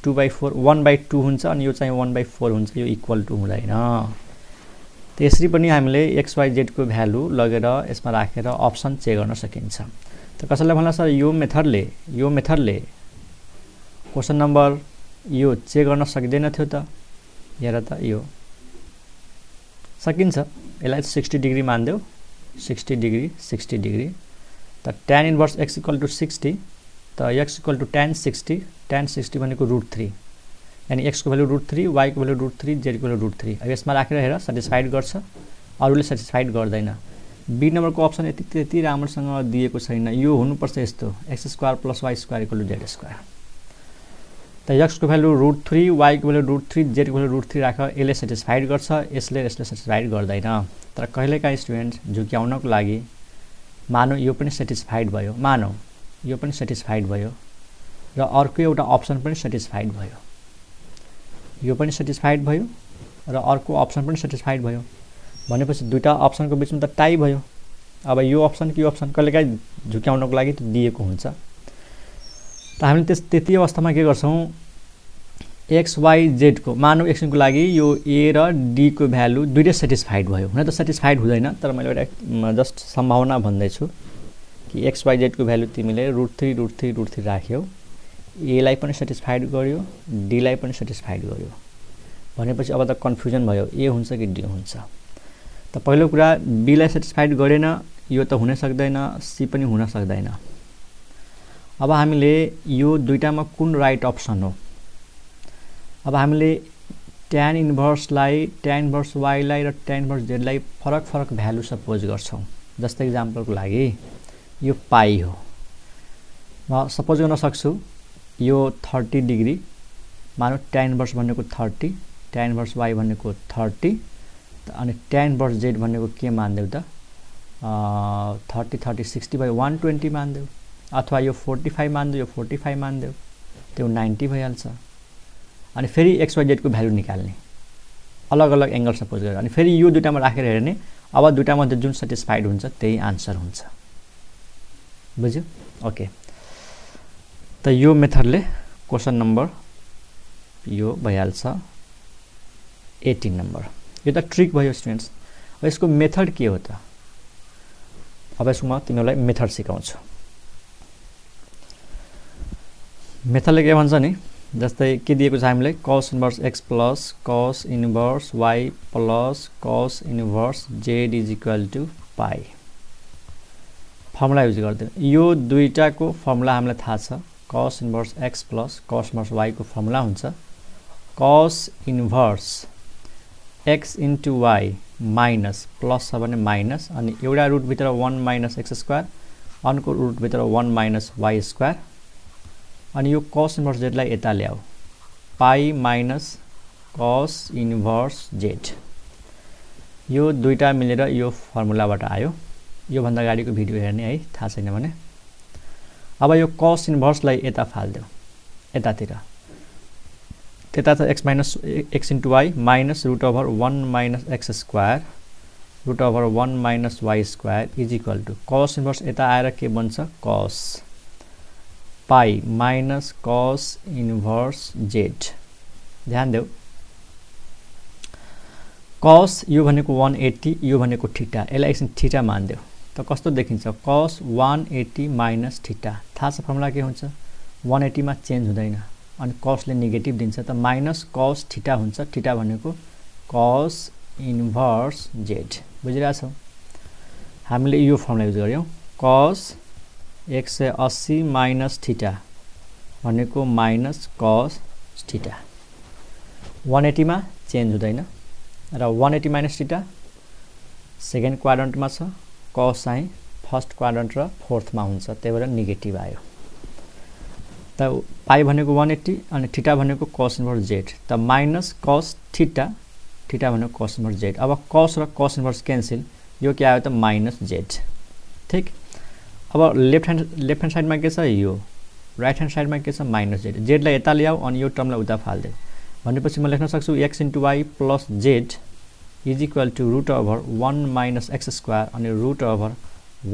2/4 1/2 हुन्छ अनि यो चाहिँ 1/4 हुन्छ यो इक्वल टु हुँदैन त्यसरी पनि हामीले x y z को भ्यालु लगेर यसमा राखेर अप्सन चेक गर्न सकिन्छ त कसैले भन्ला सर यो मेथडले क्वेशन नम्बर यो चेक गर्न सक्दैन थियो त हेर त यो सकिन्छ यसलाई 60 डिग्री मान्देऊ 60 डिग्री त tan inverse x equal to 60 त x इक्वल टु tan 60 भनेको √3 यानी x को भ्यालु √3 y को भ्यालु √3 z को भ्यालु √3 अब यसमा राखेर हेर सेटिस्फाइड गर्छ अरुले सेटिस्फाइड गर्दैन बी नम्बरको अप्सन त्यति राम्रोसँग दिएको छैन यो हुनुपर्छ यस्तो x² + y² = z² त x को भ्यालु √3 y को भ्यालु √3 z को भ्यालु √3 राख यसले सेटिस्फाइड गर्छ यसले सेटिस्फाइड गर्दैन तर कहिलेकाहीँ स्टुडेन्ट झुक्याउनको लागि मानौ यो पनि सेटिस्फाइड भयो यो पनि सेटिस्फाइड भयो र अर्को एउटा अप्सन पनि सेटिस्फाइड भयो यो पनि सेटिस्फाइड भयो र अर्को अप्सन पनि सेटिस्फाइड भयो भनेपछि दुईटा अप्सनको बीचमा त टाई भयो अब यो अप्सन कि यो अप्सन कहिलेकाहीँ झुक्याउनको लागि त दिएको हुन्छ त हामीले त्यति अवस्थामा के गर्छौं x y z को मानौ x को लागि यो a र d को भ्यालु दुईटै सेटिस्फाइड भयो हुन त सेटिस्फाइड हुँदैन तर मैले एउटा जस्ट सम्भावना भन्दै छु कि x y z को भ्यालु तिमीले √3 राख्यौ a लाई पनि सेटिस्फाइड गर्यो d लाई पनि सेटिस्फाइड गर्यो भनेपछि अब त कन्फ्युजन भयो a हुन्छ कि d हुन्छ त पहिलो कुरा b लाई सेटिस्फाइड गरेन यो त हुन सक्दैन c पनि हुन सक्दैन अब हामीले यो दुईटामा कुन राइट अप्सन हो अब हामीले tan इन्भर्स y लाई र tan इन्भर्स z लाई फरक भ्यालु सपोज गर्छौं जस्तै एक्जाम्पलको लागि यो पाई हो म सपोज गर्न सक्छु यो 30 डिग्री मानौ tan इन्भर्स भनेको 30 tan इन्भर्स y भनेको 30 अनि tan इन्भर्स z भनेको के मान्देउ त 30 60/120 मान्देउ अथवा यो 45 मान्देउ यो 45 मान्देउ त्यो 90 भइहाल्छ अनि फेरि x y z को भ्यालु निकाल्ने अलग एंगल सपोज गरेर अनि फेरि यो दुईटामा राखेर हेर्ने अब दुईटामा जुन सेटिस्फाइड हुन्छ त्यही आन्सर हुन्छ बुझ्यो ओके त यो मेथडले क्वेशन नम्बर यो भइहाल्छ 18 नम्बर यो त ट्रिक भयो स्टुडेन्ट्स अब यसको मेथड के हो त अब यसमा तिमीलाई मेथड सिकाउँछु मेथडले के भन्छ नि जस्तै के दिएको छ हामीलाई cos inverse x plus cos inverse y plus cos inverse z = पाई फर्मुला युज गर्दै यो दुईटाको फर्मुला हामीलाई थाहा छ cos inverse x plus cos inverse y को फर्मुला हुन्छ cos inverse x into y minus plus छ भने माइनस अनि एउटा रुट भित्र 1 - x² अर्को रुट भित्र 1 - y² अनि यो cos इन्भर्स z लाई यता ल्याऊ पाई माइनस cos इन्भर्स z यो दुईटा मिलेर यो फर्मुलाबाट आयो यो भन्दा अगाडिको भिडियो हेर्ने है थाहा छैन भने अब यो cos इन्भर्स लाई यता फाल्देऊ यतातिर त्यता त x minus x into y minus root over 1 - x² root over 1 - y² is equal to cos inverse यता आएर के बन्छ cos pi minus cos inverse z ध्यान देऊ cos यो भनेको 180 यो भनेको थीटा यसलाई एकछिन थीटा मान्देऊ त कस्तो देखिन्छ cos 180 minus थीटा थाहा छ फर्मुला के हुन्छ 180 मा चेन्ज हुँदैन अनि cos ले नेगेटिभ दिन्छ त माइनस cos थीटा हुन्छ थीटा भनेको cos इन्भर्स z बुझिरहेछौ हामीले यो फर्मुला युज गर्यौ cos 180 माइनस थीटा भनेको माइनस cos थीटा 180 मा चेन्ज हुँदैन र 180 माइनस थीटा सेकेन्ड क्वाड्रन्टमा छ cos चाहिँ फर्स्ट क्वाड्रन्ट र फोर्थ मा हुन्छ त्यही भएर नेगेटिभ आयो त पाई भनेको 180 अनि थीटा भनेको cos इन्भर्स z त माइनस cos थीटा थीटा भनेको cos इन्भर्स z अब cos र cos इन्भर्स क्यान्सल यो के आयो त माइनस z ठीक अब लेफ्ट ह्यान्ड साइडमा के छ यो राइट ह्यान्ड साइडमा के छ माइनस z z लाई यता ल्याऊ अनि यो टर्मलाई उता फाल्दे भनेपछि म लेख्न सक्छु x into y plus z is equal to root over 1 - x² अनि root over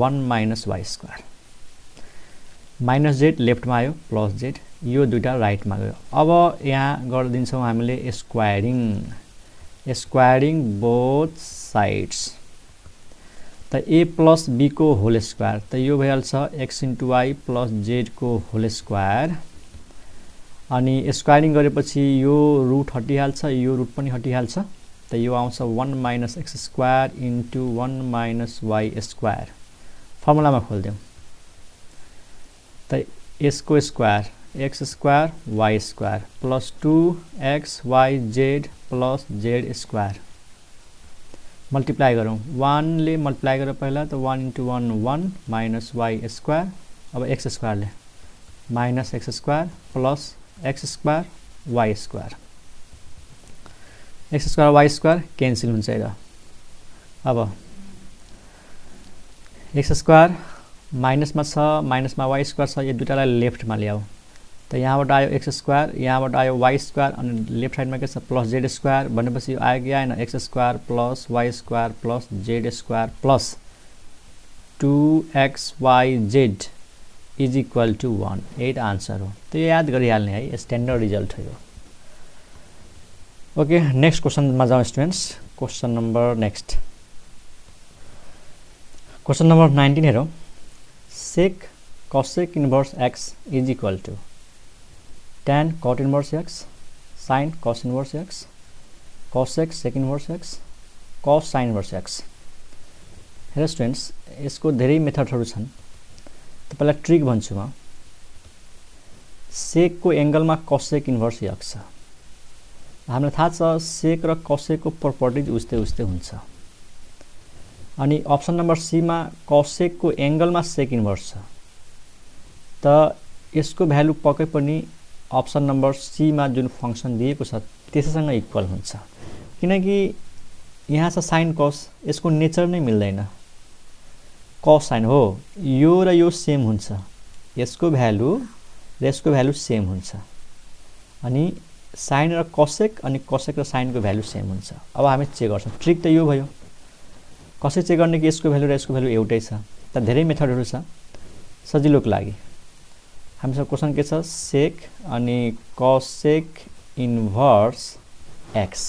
1 - y². Minus Z लेफ्टमा आयो प्लस जेड यो दुईटा राइटमा गयो। अब यहाँ गरिदिन्छौँ हामीले स्क्वायरिङ बोथ साइड्स। त ए प्लस बी को होल स्क्वायर त यो भइहाल्छ x into y plus z को होल स्क्वायर। अनि स्क्वायरिङ गरेपछि यो रुट हटिहाल्छ, यो रुट पनि हटिहाल्छ। त यो आउँछ 1 minus x square into 1 minus y square. फर्मुलामा खोलिदिउँ त यसको square x square y square plus 2x y z plus z square multiply गरौँ। 1 ले मल्टिप्लाई गरेर पहिला त 1 इन्टु 1 1 माइनस वाई स्क्वायर। अब एक्स स्क्वायरले minus x square plus x square y square. X square y square cancel हुन्छ र। अब एक्स स्क्वायर माइनसमा छ, माइनसमा वाई स्क्वायर छ, यो दुईटालाई लेफ्टमा ल्याऊ। त यहाँबाट आयो एक्स स्क्वायर, यहाँबाट आयो वाई स्क्वायर, अनि लेफ्ट साइडमा के छ प्लस जेड स्क्वायर भनेपछि यो आयो कि आएन x square plus y square plus z square plus 2x y z is equal to 1। यही त आन्सर हो। त यो याद गरिहाल्ने है, स्ट्यान्डर्ड रिजल्ट हो यो। ओके, नेक्स्ट क्वेसनमा जाउँ students. Question number next question number 19 हेरौँ। Sec cosec inverse x is equal to tan cot inverse x sin cos inverse x cosec sec inverse x cos sin inverse x. हेर स्टुडेन्ट्स, यसको धेरै मेथडहरू छन्। तपाईँलाई ट्रिक भन्छु म। सेकको एङ्गलमा कसेक इन्भर्स एक्स छ। हामीलाई थाहा छ सेक र कसेकको प्रपर्टिज उस्तै उस्तै हुन्छ। अनि अप्सन नम्बर सीमा कसेकको एङ्गलमा सेक इन्भर्स छ। त यसको भ्यालु पक्कै पनि अप्सन नम्बर सीमा जुन फङ्सन दिएको छ त्यसैसँग इक्वल हुन्छ, किनकि यहाँ छ साइन कस, यसको नेचर नै मिल्दैन। कस साइन हो, यो र यो सेम हुन्छ, यसको भ्यालु र यसको भ्यालु सेम हुन्छ। अनि साइन र कसेक अनि कसेक र साइनको भ्यालु सेम हुन्छ। अब हामी चेक गर्छौँ। ट्रिक त यो भयो। कसरी चेक गर्ने कि यसको भ्यालु र यसको भ्यालु एउटै छ। त धेरै मेथडहरू छ सजिलोको लागि। हामीसँग क्वेसन के छ, सेक अनि कसेक इन्भर्स एक्स।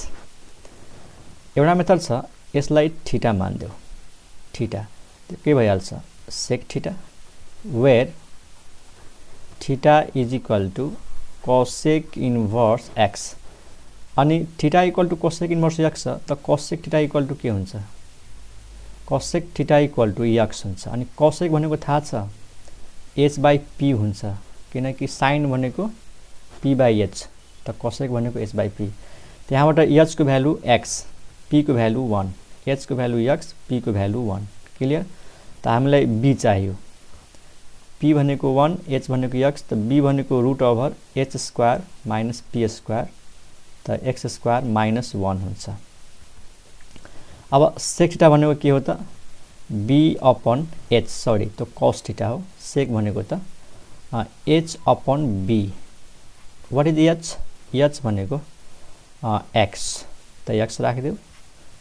एउटा मेथड छ, यसलाई थीटा मानिदेऊ। थीटा के भइहाल्छ sec theta where theta is equal to cosec inverse x. अनि theta equal to cosec inverse x छ, त कसेक थीटा इक्वल टु के हुन्छ, cosec theta equal to x हुन्छ। अनि कसेक भनेको थाहा छ एच बाई पी हुन्छ, किनकि साइन भनेको पी बाई एच, त कसेक भनेको एच बाई पी। त्यहाँबाट एचको भ्यालु एक्स, पीको भ्यालु 1, एचको भ्यालु एक्स, पीको भ्यालु 1। क्लियर। त हामीलाई बी चाहियो। पी भनेको 1, एच भनेको एक्स, त बी भनेको root over h square minus p square, त एक्स स्क्वायर माइनस 1 हुन्छ। अब सेक थीटा भनेको के हो त, बी अपन एच, सरी त कस थीटा हो। सेक भनेको त h upon b. What is h, h भनेको एक्स, त एक्स राखिदेऊ।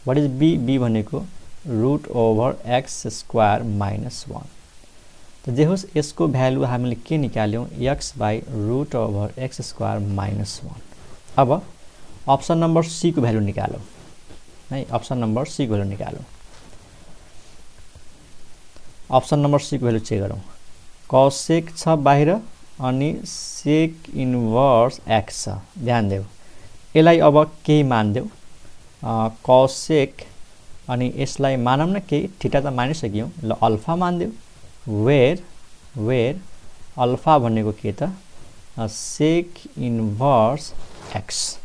वाट इज बी, बी भनेको root over x square minus 1। त जे होस् यसको भ्यालु हामीले के निकाल्यौँ, x by root over x square minus 1। अब अप्सन नम्बर सी को भ्यालु निकालौँ है। अप्सन नम्बर सी को भ्यालु निकालौँ। अप्सन नम्बर सी को भ्यालु चेक गरौँ। कसेक छ बाहिर अनि सेक इन्भर्स एक्स छ। ध्यान देऊ, यसलाई अब केही मानिदेऊ कसेक, अनि यसलाई मानौँ न केही, थीटा त मानिसक्यौँ, ल अल्फा मानिदेऊ। वेयर अल्फा भनेको के त, सेक इन्भर्स एक्स।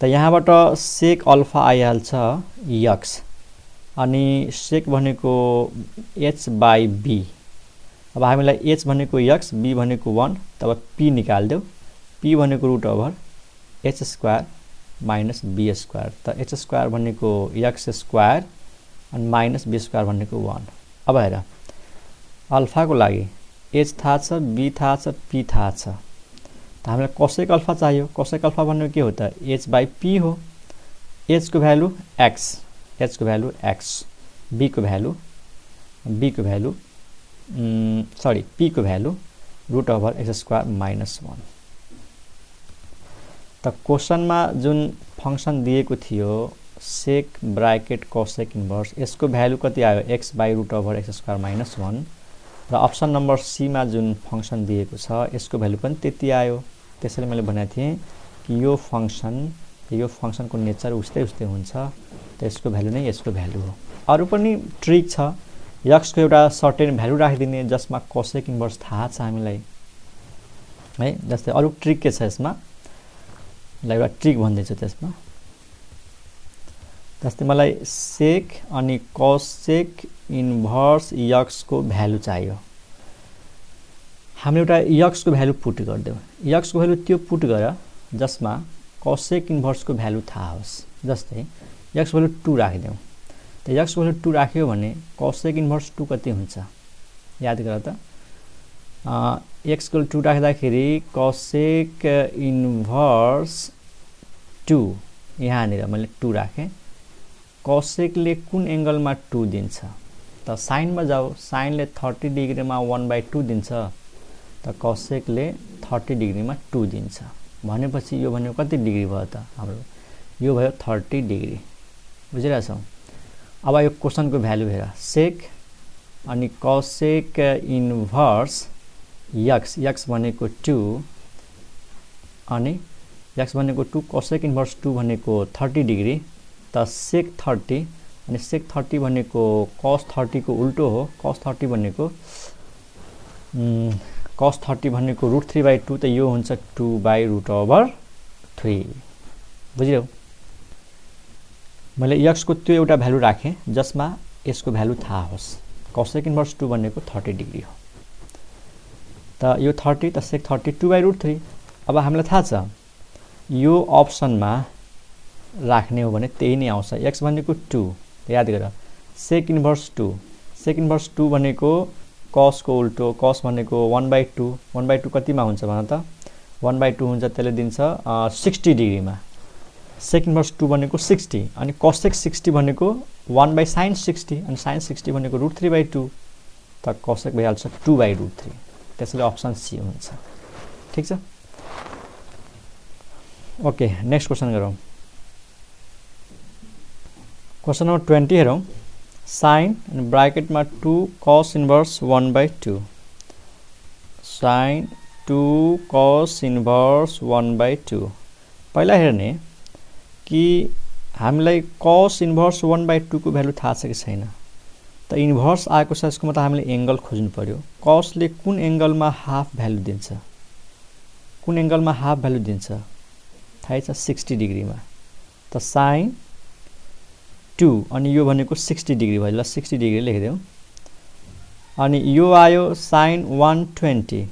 त यहाँबाट सेक अल्फा आइहाल्छ एक्स, अनि सेक भनेको एच बाई बी। अब हामीलाई एच भनेको एक्स, बी भनेको 1, तब पी निकालिदेऊ। पी भनेको root over h square minus b square, त एच स्क्वायर भनेको एक्स स्क्वायर अनि माइनस बी स्क्वायर भनेको 1। अब हेर, अल्फाको लागि एच थाहा छ, बी थाहा छ, पी थाहा छ, त हामीलाई कसेक अल्फा चाहियो। कसेक अल्फा भनेको के हो त, एच बाई पी हो। एचको भ्यालु एक्स, एचको भ्यालु एक्स, बीको भ्यालु सरी p को भ्यालु √(x²-1) त क्वेशनमा जुन फंक्सन दिएको थियो सेक ब्राकेट कोसेक इन्भर्स यसको भ्यालु कति आयो x/√(x²-1) र अप्सन नम्बर सी मा जुन फंक्सन दिएको छ यसको भ्यालु पनि त्यति आयो। त्यसैले मैले भनेको थिएँ कि यो फंक्सनको नेचर उस्तै हुन्छ त यसको भ्यालु नै यसको भ्यालु हो। अरु पनि ट्रिक छ x को एउटा सर्टेन भ्यालु राखिदिने जसमा कोसेक इन्भर्स थाहा छ हामीलाई है। जस्तै अरु ट्रिक के छ यसमा ल एउटा ट्रिक भन्दैछु त्यसमा। जस्तै मलाई सेक अनि कोसेक इन्भर्स x को भ्यालु चाहियो। हामीले एउटा x को भ्यालु पुट गर्दियौ। x को भ्यालु त्यो पुट गर जसमा कोसेक इन्भर्स को भ्यालु थाहा होस्। जस्तै x को भ्यालु 2 राखिदियौ। त x को भ्यालु 2 राख्यो भने कोसेक इन्भर्स 2 कति हुन्छ याद गर त। x को 2 राख्दाखेरि कोसेक इन्भर्स 2 यहाँनिर मैले 2 राखे। कोसेकले कुन एंगलमा 2 दिन्छ त साइनमा जाऊ। साइनले 30 डिग्रीमा 1/2 दिन्छ त कोसेकले 30 डिग्रीमा 2 दिन्छ भनेपछि यो भनेको कति डिग्री भयो त हाम्रो यो भयो 30 डिग्री। बुझिरहेछौ। अब यो क्वेशनको भ्यालु हेर सेक अनि कोसेक इन्भर्स x भनेको 2 अनि x भनेको 2 कोसेक इन्भर्स 2 भनेको 30 डिग्री त सेक 30 अनि सेक 30 भनेको cos 30 को उल्टो हो। cos 30 भनेको √3/2 त यो हुन्छ 2/√3। बुझ्यौ। मैले x को त्यो एउटा भ्यालु राखे जसमा यसको भ्यालु थाहा होस्। कोसेक इन्भर्स 2 भनेको 30 डिग्री हो त यो 30 त सेक 30 2/√3। अब हामीलाई थाहा छ यो अप्सनमा राख्ने हो भने त्यही नै आउँछ। x भनेको 2 याद गर सेक इन्भर्स 2 भनेको cos को उल्टो। cos भनेको 1/2 1/2 कतिमा हुन्छ भन त 1/2 हुन्छ त्यसले दिन्छ 60 डिग्रीमा। सेक इन्भर्स 2 भनेको 60 अनि कोसेक 60 भनेको 1/sin 60 अनि sin 60 भनेको √3/2 त कोसेक भइहाल्छ 2/√3। त्यसैले अप्सन सी हुन्छ। ठीक छ। ओके नेक्स्ट क्वेशन गरौँ। क्वेशन नम्बर 20 हेरौँ। sin अनि ब्राकेटमा 2 cos inverse 1/2 sin 2 cos inverse 1/2। पहिला हेर्ने कि हामीलाई cos इन्भर्स 1/2 को भ्यालु थाहा छ कि छैन त इन्भर्स आएको छ यसको मतलब हामीले एंगल खोज्नु पर्यो। cos ले कुन एंगलमा हाफ भ्यालु दिन्छ थाहै छ 60 डिग्रीमा त sin 2 अनि यो भनेको 60 डिग्री भयो। ल 60 डिग्री लेखिदेऊ। अनि यो आयो sin 120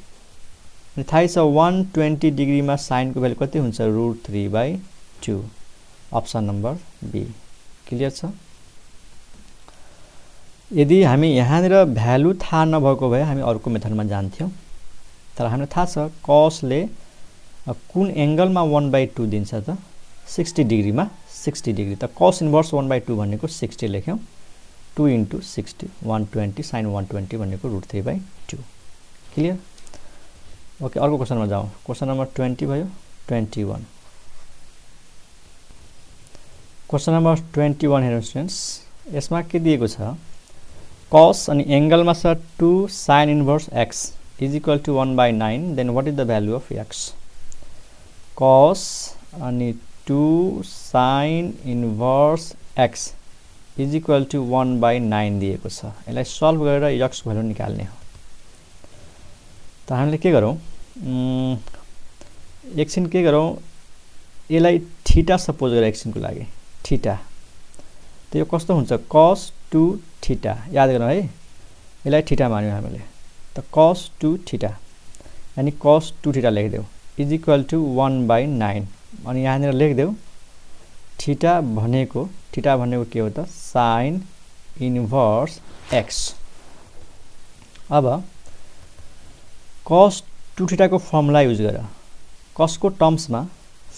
अनि थाहै छ 120 डिग्रीमा sin को भ्यालु कति हुन्छ √3/2। Option number be. क्लियर छ। यदि हामी यहाँनिर भ्यालु थाहा नभएको भए हामी अर्को मेथडमा जान्थ्यौं तर हामीलाई थाहा छ cos ले कुन एंगलमा 1/2 दिन्छ त 60 डिग्रीमा 60 डिग्री त cos इन्भर्स 1/2 भनेको 60 लेख्यौं 2 * 60 120 sin 120 भनेको √3/2। क्लियर। ओके अर्को क्वेशनमा जाउँ। क्वेशन नम्बर 20 भयो। 21 क्वेशन नम्बर 21 हेर्नु स्टुडेन्ट्स। यसमा के दिएको छ cos अनि एंगलमा छ 2 sin inverse x = 1/9 then what is the value of x। cos अनि 2 sin इन्भर्स x = 1/9 दिएको छ। यसलाई सल्भ गरेर x भ्यालु निकाल्ने हो। त हामीले के गरौँ एकछिन के गरौँ यसलाई थीटा सपोज गरे एकछिनको लागि थीटा त यो कस्तो हुन्छ cos 2 थीटा याद गर्नु है। यसलाई थीटा मान्यौ हामीले त cos 2 थीटा यानी cos 2 थीटा लेखिदेऊ = 1/9 अनि यहाँनिर लेखिदेऊ थीटा भनेको के हो त sin इन्भर्स x। अब cos 2 थीटा को फर्मुला युज गर cos को टर्म्समा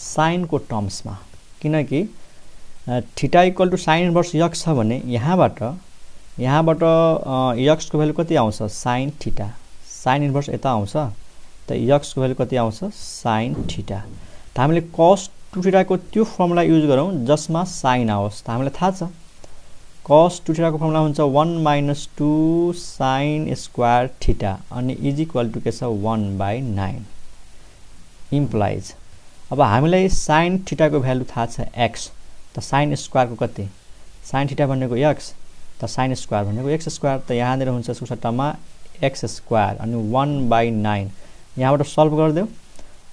sin को टर्म्समा किनकि थीटा = sin इन्भर्स x छ भने यहाँबाट यहाँबाट x को भ्यालु कति आउँछ sin थीटा sin इन्भर्स यता आउँछ त x को भ्यालु कति आउँछ sin थीटा त हामीले cos 2 थीटा को त्यो फर्मुला युज गरौँ जसमा sin आओस् त हामीलाई थाहा छ cos 2 थीटा को फर्मुला हुन्छ 1 - 2 sin स्क्वायर थीटा अनि इज इक्वल टु के छ 1/9 इम्प्लाइज अब हामीलाई sin थीटा को भ्यालु थाहा छ x त sin स्क्वायर को कति sin थीटा भनेको x त sin स्क्वायर भनेको x स्क्वायर त यहाँ नेर हुन्छ यसको सट्टामा x स्क्वायर अनि 1/9 यहाँबाट सल्भ गर्देऊ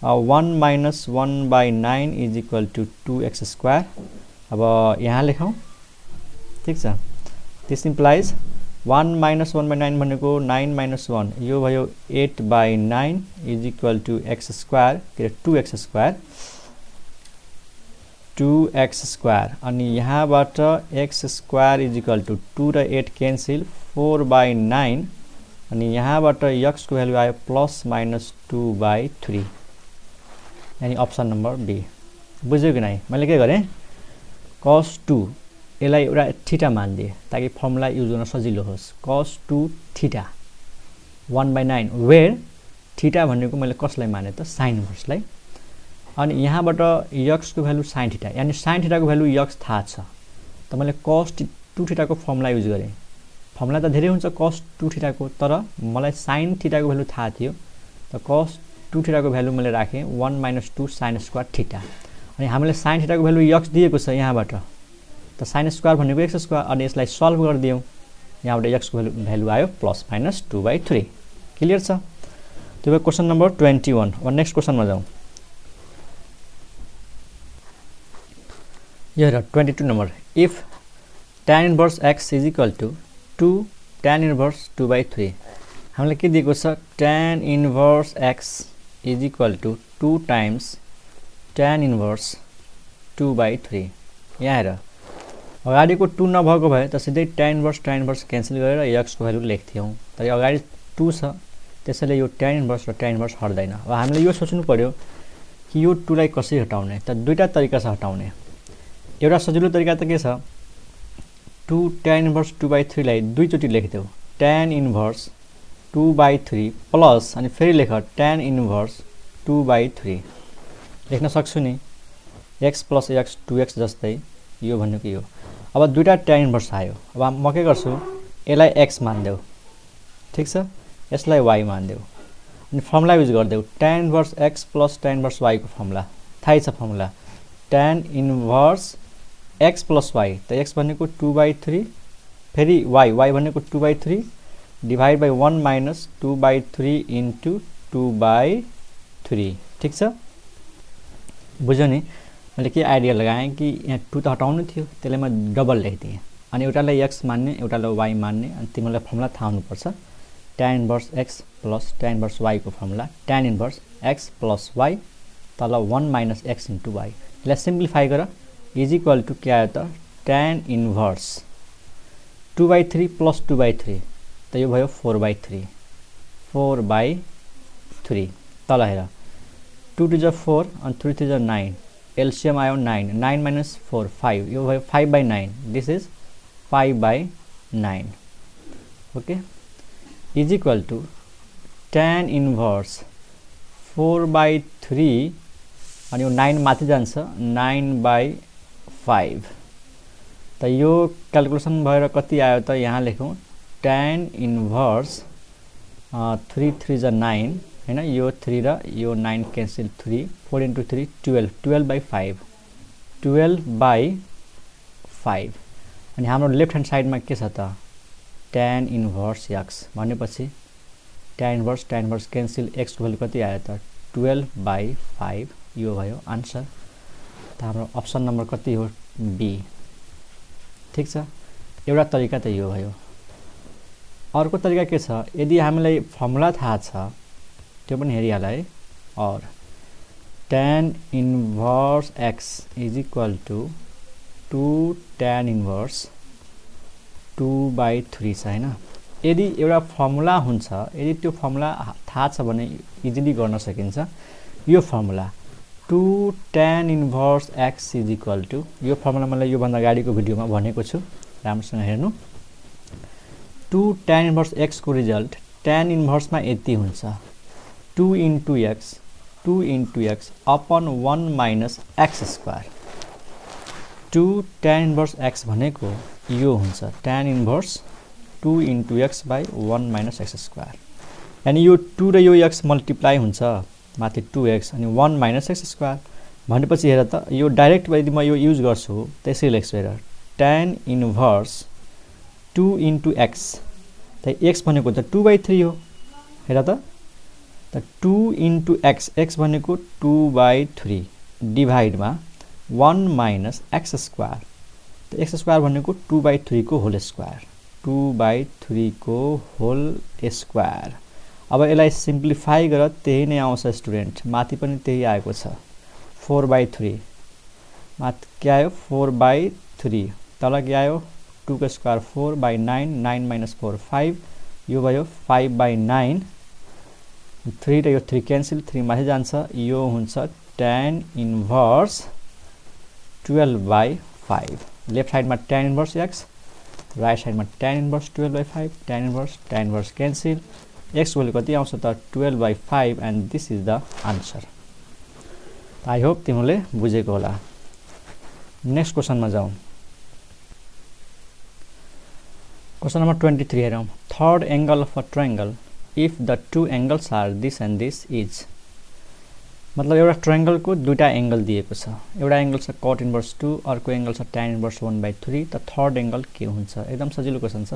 1 - 1/9 is equal to 2x square अब यहाँ लेखौं ठीक छ दिस इम्प्लाइज 1 - 1/9 भनेको 9 - 1 यो भयो 8/9 is equal to x square के 2x स्क्वायर 2x स्क्वायर अनि यहाँबाट x square is equal to 2 र 8 क्यान्सल 4/9 अनि यहाँबाट x को भ्यालु आयो ±2/3 यानी अप्सन नम्बर बी बुझ्यो कि नै मैले के गरे cos 2 यसलाई एउटा थीटा मान्दिए ताकि फर्मुला युज गर्न सजिलो होस् cos 2 थीटा 1/9 वेयर थीटा भनेको मैले कसलाई माने त sin इन्भर्सलाई अनि यहाँबाट x को भ्यालु sin थीटा यानी sin थीटा को भ्यालु x थाहा छ त मैले cos 2 थीटा को फर्मुला युज गरे फर्मुला त धेरै हुन्छ cos 2 थीटा को तर मलाई sin थीटा को भ्यालु थाहा थियो त cos 2 थीटा को भ्यालु मैले राखे 1 - 2 sin स्क्वायर थीटा अनि हामीले sin थीटा को भ्यालु x दिएको छ यहाँबाट त sin स्क्वायर भनेको x स्क्वायर अनि यसलाई सल्भ गर्दियौ यहाँबाट x को भ्यालु आयो ±2/3 क्लियर छ त्यो भयो क्वेशन नम्बर 21 अब नेक्स्ट क्वेशनमा जाउँ यो हेर 22 number if tan inverse x is equal to 2 tan inverse 2/3 हामीलाई के दिएको छ tan inverse x is equal to 2 times tan inverse 2/3 यहाँ हेर अगाडिको 2 नभएको भए त सिधै tan इन्भर्स क्यान्सल गरेर x को भ्यालु लेख्थ्यौं तर अगाडि 2 छ त्यसैले यो tan इन्भर्स र tan इन्भर्स हट्दैन अब हामीले यो सोच्नु पर्यो कि यो 2 लाई कसरी हटाउने त दुईटा तरिका छ हटाउने एउटा सजिलो तरिका त के छ 2 tan इन्भर्स 2/3 लाई दुई चोटी लेख्देऊ tan इन्भर्स 2/3 प्लस अनि फेरि लेख tan इन्भर्स 2/3 लेख्न सक्छु नि x + x 2x जस्तै यो भनेको यो अब दुईटा tan इन्भर्स आयो अब म के गर्छु यसलाई x मान्देऊ ठीक छ यसलाई y मान्देऊ अनि फर्मुला युज गर्देऊ tan inverse x + tan inverse y को फर्मुला थाहै छ formula tan inverse x + y त x भनेको 2/3 फेरि y भनेको 2/3 डिवाइड बाइ 1 - 2/3 इन्टु 2/3 ठीक छ बुझ्यो नि मैले के आइडिया लगाएँ कि यहाँ 2 त हटाउनु थियो त्यसले म डबल लेख्दिएँ अनि एउटालाई x मान्ने एउटालाई y मान्ने अनि तिमीलाई फर्मुला थाहा हुनुपर्छ tan inverse x + tan inverse y को formula tan inverse x + y तल 1 - x इन्टु y यसलाई सिम्प्लिफाई गर इज इक्वल टु के आयो त tan इन्भर्स 2/3 + 2/3 त यो भयो 4/3 4/3 तल हेर 2 to the 4 and 3 to the 9 LCM आयो 9 9 - 4 5 यो भयो 5/9 this is 5/9 okay is equal to tan inverse 4/3 अनि यो 9 माथि जान्छ 9/5 त यो क्याल्कुलेसन भएर कति आयो त यहाँ लेखौं tan इन्भर्स 3 3 जा 9 हैन यो 3 र यो 9 क्यान्सल 3 4 * 3 12 12/5 12/5 अनि हाम्रो लेफ्ट ह्यान्ड साइडमा के छ त tan इन्भर्स x भनेपछि tan इन्भर्स क्यान्सल x को भ्यालु कति आयो त 12/5 यो भयो आन्सर त हाम्रो अप्सन नम्बर कति हो बी ठीक छ एउटा तरिका त यो भयो अर्को तरिका के छ यदि हामीलाई फर्मुला थाहा छ त्यो पनि हेरिहाल है और tan inverse x is equal to 2 tan inverse 2/3 छ हैन यदि एउटा फर्मुला हुन्छ यदि त्यो फर्मुला थाहा छ भने इजिली गर्न सकिन्छ यो formula 2 tan inverse x is equal to यो फर्मुला मैले यो भन्दा अगाडिको भिडियोमा भनेको छु राम्रोसँग हेर्नु 2 tan इन्भर्स x को रिजल्ट tan इन्भर्स मा यति हुन्छ 2 into x upon 1 minus x square 2 tan inverse x भनेको यो हुन्छ tan inverse 2 into x by 1 minus x square यानी यो 2 र यो x मल्टिप्लाई हुन्छ माथि 2x अनि 1 minus x square भनेपछि हेर त यो डाइरेक्ट यदि म यो युज गर्छु त्यसै लेख्छु हेर tan इन्भर्स 2 into x त x भनेको त 2/3 हो हेर त 2 into x भनेको 2/3 डिभाइड मा 1 minus x square त x square भनेको 2/3 को होल स्क्वायर 2/3 को होल स्क्वायर अब यसलाई सिम्प्लिफाई गर त्यही नै आउँछ स्टुडेन्ट माथि पनि त्यही आएको छ 4/3 माथि के आयो 4/3 तल के आयो 2 को स्क्वायर 4/9 9 minus 4 5 यो भयो 5/9 3 र यो 3 क्यान्सल 3 माथि जान्छ यो हुन्छ tan इन्भर्स 12/5 लेफ्ट साइड मा tan inverse x right side मा tan inverse 12/5 tan inverse cancel x value कति आउँछ त 12/5 and this is the answer I hope तिमीले बुझेको होला नेक्स्ट क्वेशनमा जाउँ क्वेशन नम्बर 23 हेरौँ third angle of a triangle if the two angles are this and this is मतलब एउटा ट्रायंगल को दुईटा एंगल दिएको छ एउटा एंगल छ cot इन्भर्स 2 अर्को एंगल छ tan इन्भर्स 1/3 त थर्ड एंगल के हुन्छ एकदम सजिलो क्वेशन छ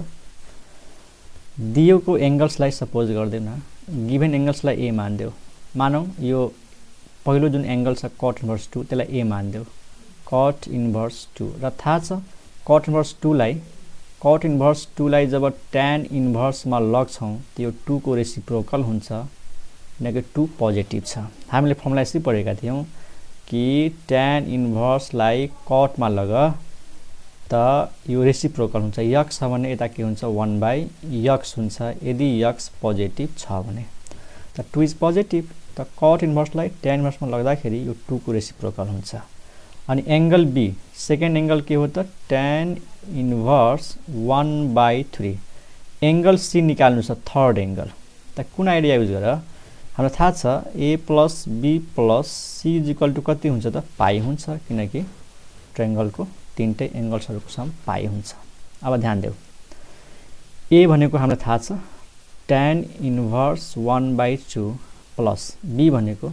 दिएको एंगल्सलाई सपोज गर्दै न गिभन एंगल्सलाई a मान्देऊ मानौ यो पहिलो जुन एंगल छ cot इन्भर्स 2 त्यसलाई a मान्देऊ cot इन्भर्स 2 र थाहा छ cot इन्भर्स 2 लाई जब tan इन्भर्स मा लग्छौं त्यो 2 को रेसिप्रोकल हुन्छ किनकि 2 पोजिटिभ छ हामीले फर्मुला यसरी पढेका थियौं कि tan इन्भर्स लाई cot मा लग त यो रेसिप्रोकल हुन्छ x छ भने यता के हुन्छ 1/x हुन्छ यदि x पोजिटिभ छ भने त 2 इज पोजिटिभ त cot इन्भर्स लाई tan इन्भर्स मा लग्दाखेरि यो 2 को रेसिप्रोकल हुन्छ अनि एंगल b सेकेन्ड एंगल के हो त tan इन्भर्स 1/3 एंगल c निकाल्नु छ थर्ड एंगल त कुन आइडिया युज गर हामीलाई थाहा छ a plus b plus c is equal to कति हुन्छ त पाई हुन्छ किनकि ट्रायंगल को तीनटै एंगल्सहरुको सम पाई हुन्छ अब ध्यान देऊ a भनेको हामीलाई थाहा छ tan इन्भर्स 1/2 प्लस b भनेको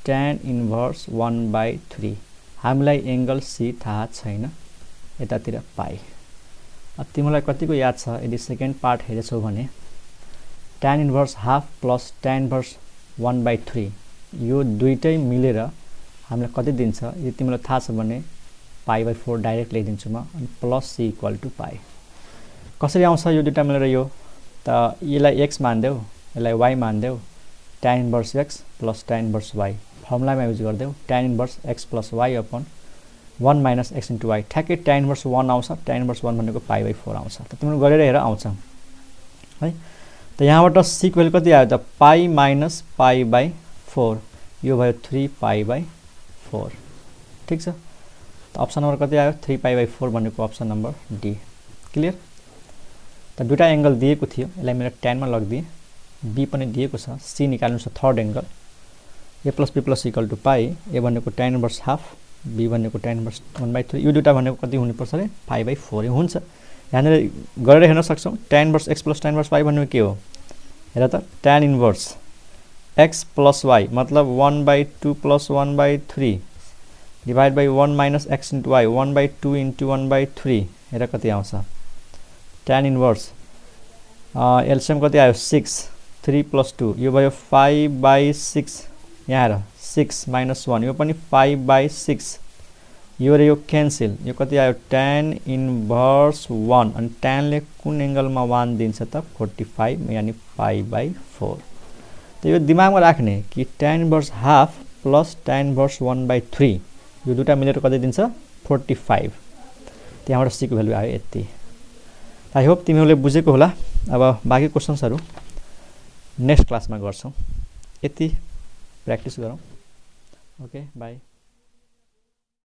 tan इन्भर्स 1/3 हामीलाई एंगल c थाहा छैन यतातिर पाई अब तिमीलाई कतिको याद छ यदि सेकेन्ड पार्ट हेरेछौ भने tan inverse half plus tan inverse 1/3 यो दुईटै मिलेर हामीलाई कति दिन्छ यदि तिमीलाई थाहा छ भने पाई/4 डाइरेक्ट लेखिदिन्छु म अनि प्लस c इक्वल टु पाई कसरी आउँछ यो दुईटा मिलेर यो त यसलाई x मान्देऊ यसलाई y मान्देऊ tan inverse x plus tan inverse y फर्मुलामा युज गर्देऊ tan inverse x plus y upon 1 minus x into y ठ्याक्कै tan इन्भर्स 1 आउँछ tan इन्भर्स 1 भनेको पाई/4 आउँछ त तिम्रो गरेर हेर आउँछ है त यहाँबाट c को भ्यालु कति आयो त पाई माइनस पाई/4 यो भयो 3 पाई/4 ठीक छ त अप्सन नम्बर कति आयो 3 पाई/4 भनेको अप्सन नम्बर डी क्लियर त दुईटा एंगल दिएको थियो यसलाई मैले tan मा लग्दिए b पनि दिएको छ c निकाल्नु छ third angle a plus b plus equal to pie a भनेको tan इन्भर्स हाफ b भनेको tan इन्भर्स 1/3 यो दुईटा भनेको कति हुनु पर्छ रे पाई/4 हुन्छ यहाँले गरेर हेर्न सक्छौ tan inverse x plus tan inverse y भनेको के हो हेर त tan inverse x plus y मतलब 1/2 plus 1/3 divide by 1 minus x into y 1/2 into 1/3 हेर कति आउँछ tan इन्भर्स एलसीएम कति आयो 6 3 plus 2 यो भयो 5/6 यहाँ हेर 6 minus 1 यो पनि 5/6 यो र यो क्यान्सल यो कति आयो tan इन्भर्स 1 अनि tan ले कुन एंगलमा 1 दिन्छ त 45 यानी पाई/4 त यो दिमागमा राख्ने कि tan inverse half plus tan inverse 1/3 यो दुटा मिलेर कति दिन्छ 45 त्यहाँबाट c को भ्यालु आयो यति आई होप तिमीहरूले बुझेको होला अब बाँकी क्वेशन्सहरु नेक्स्ट क्लासमा गर्छौं यति प्र्याक्टिस गरौँ ओके बाइ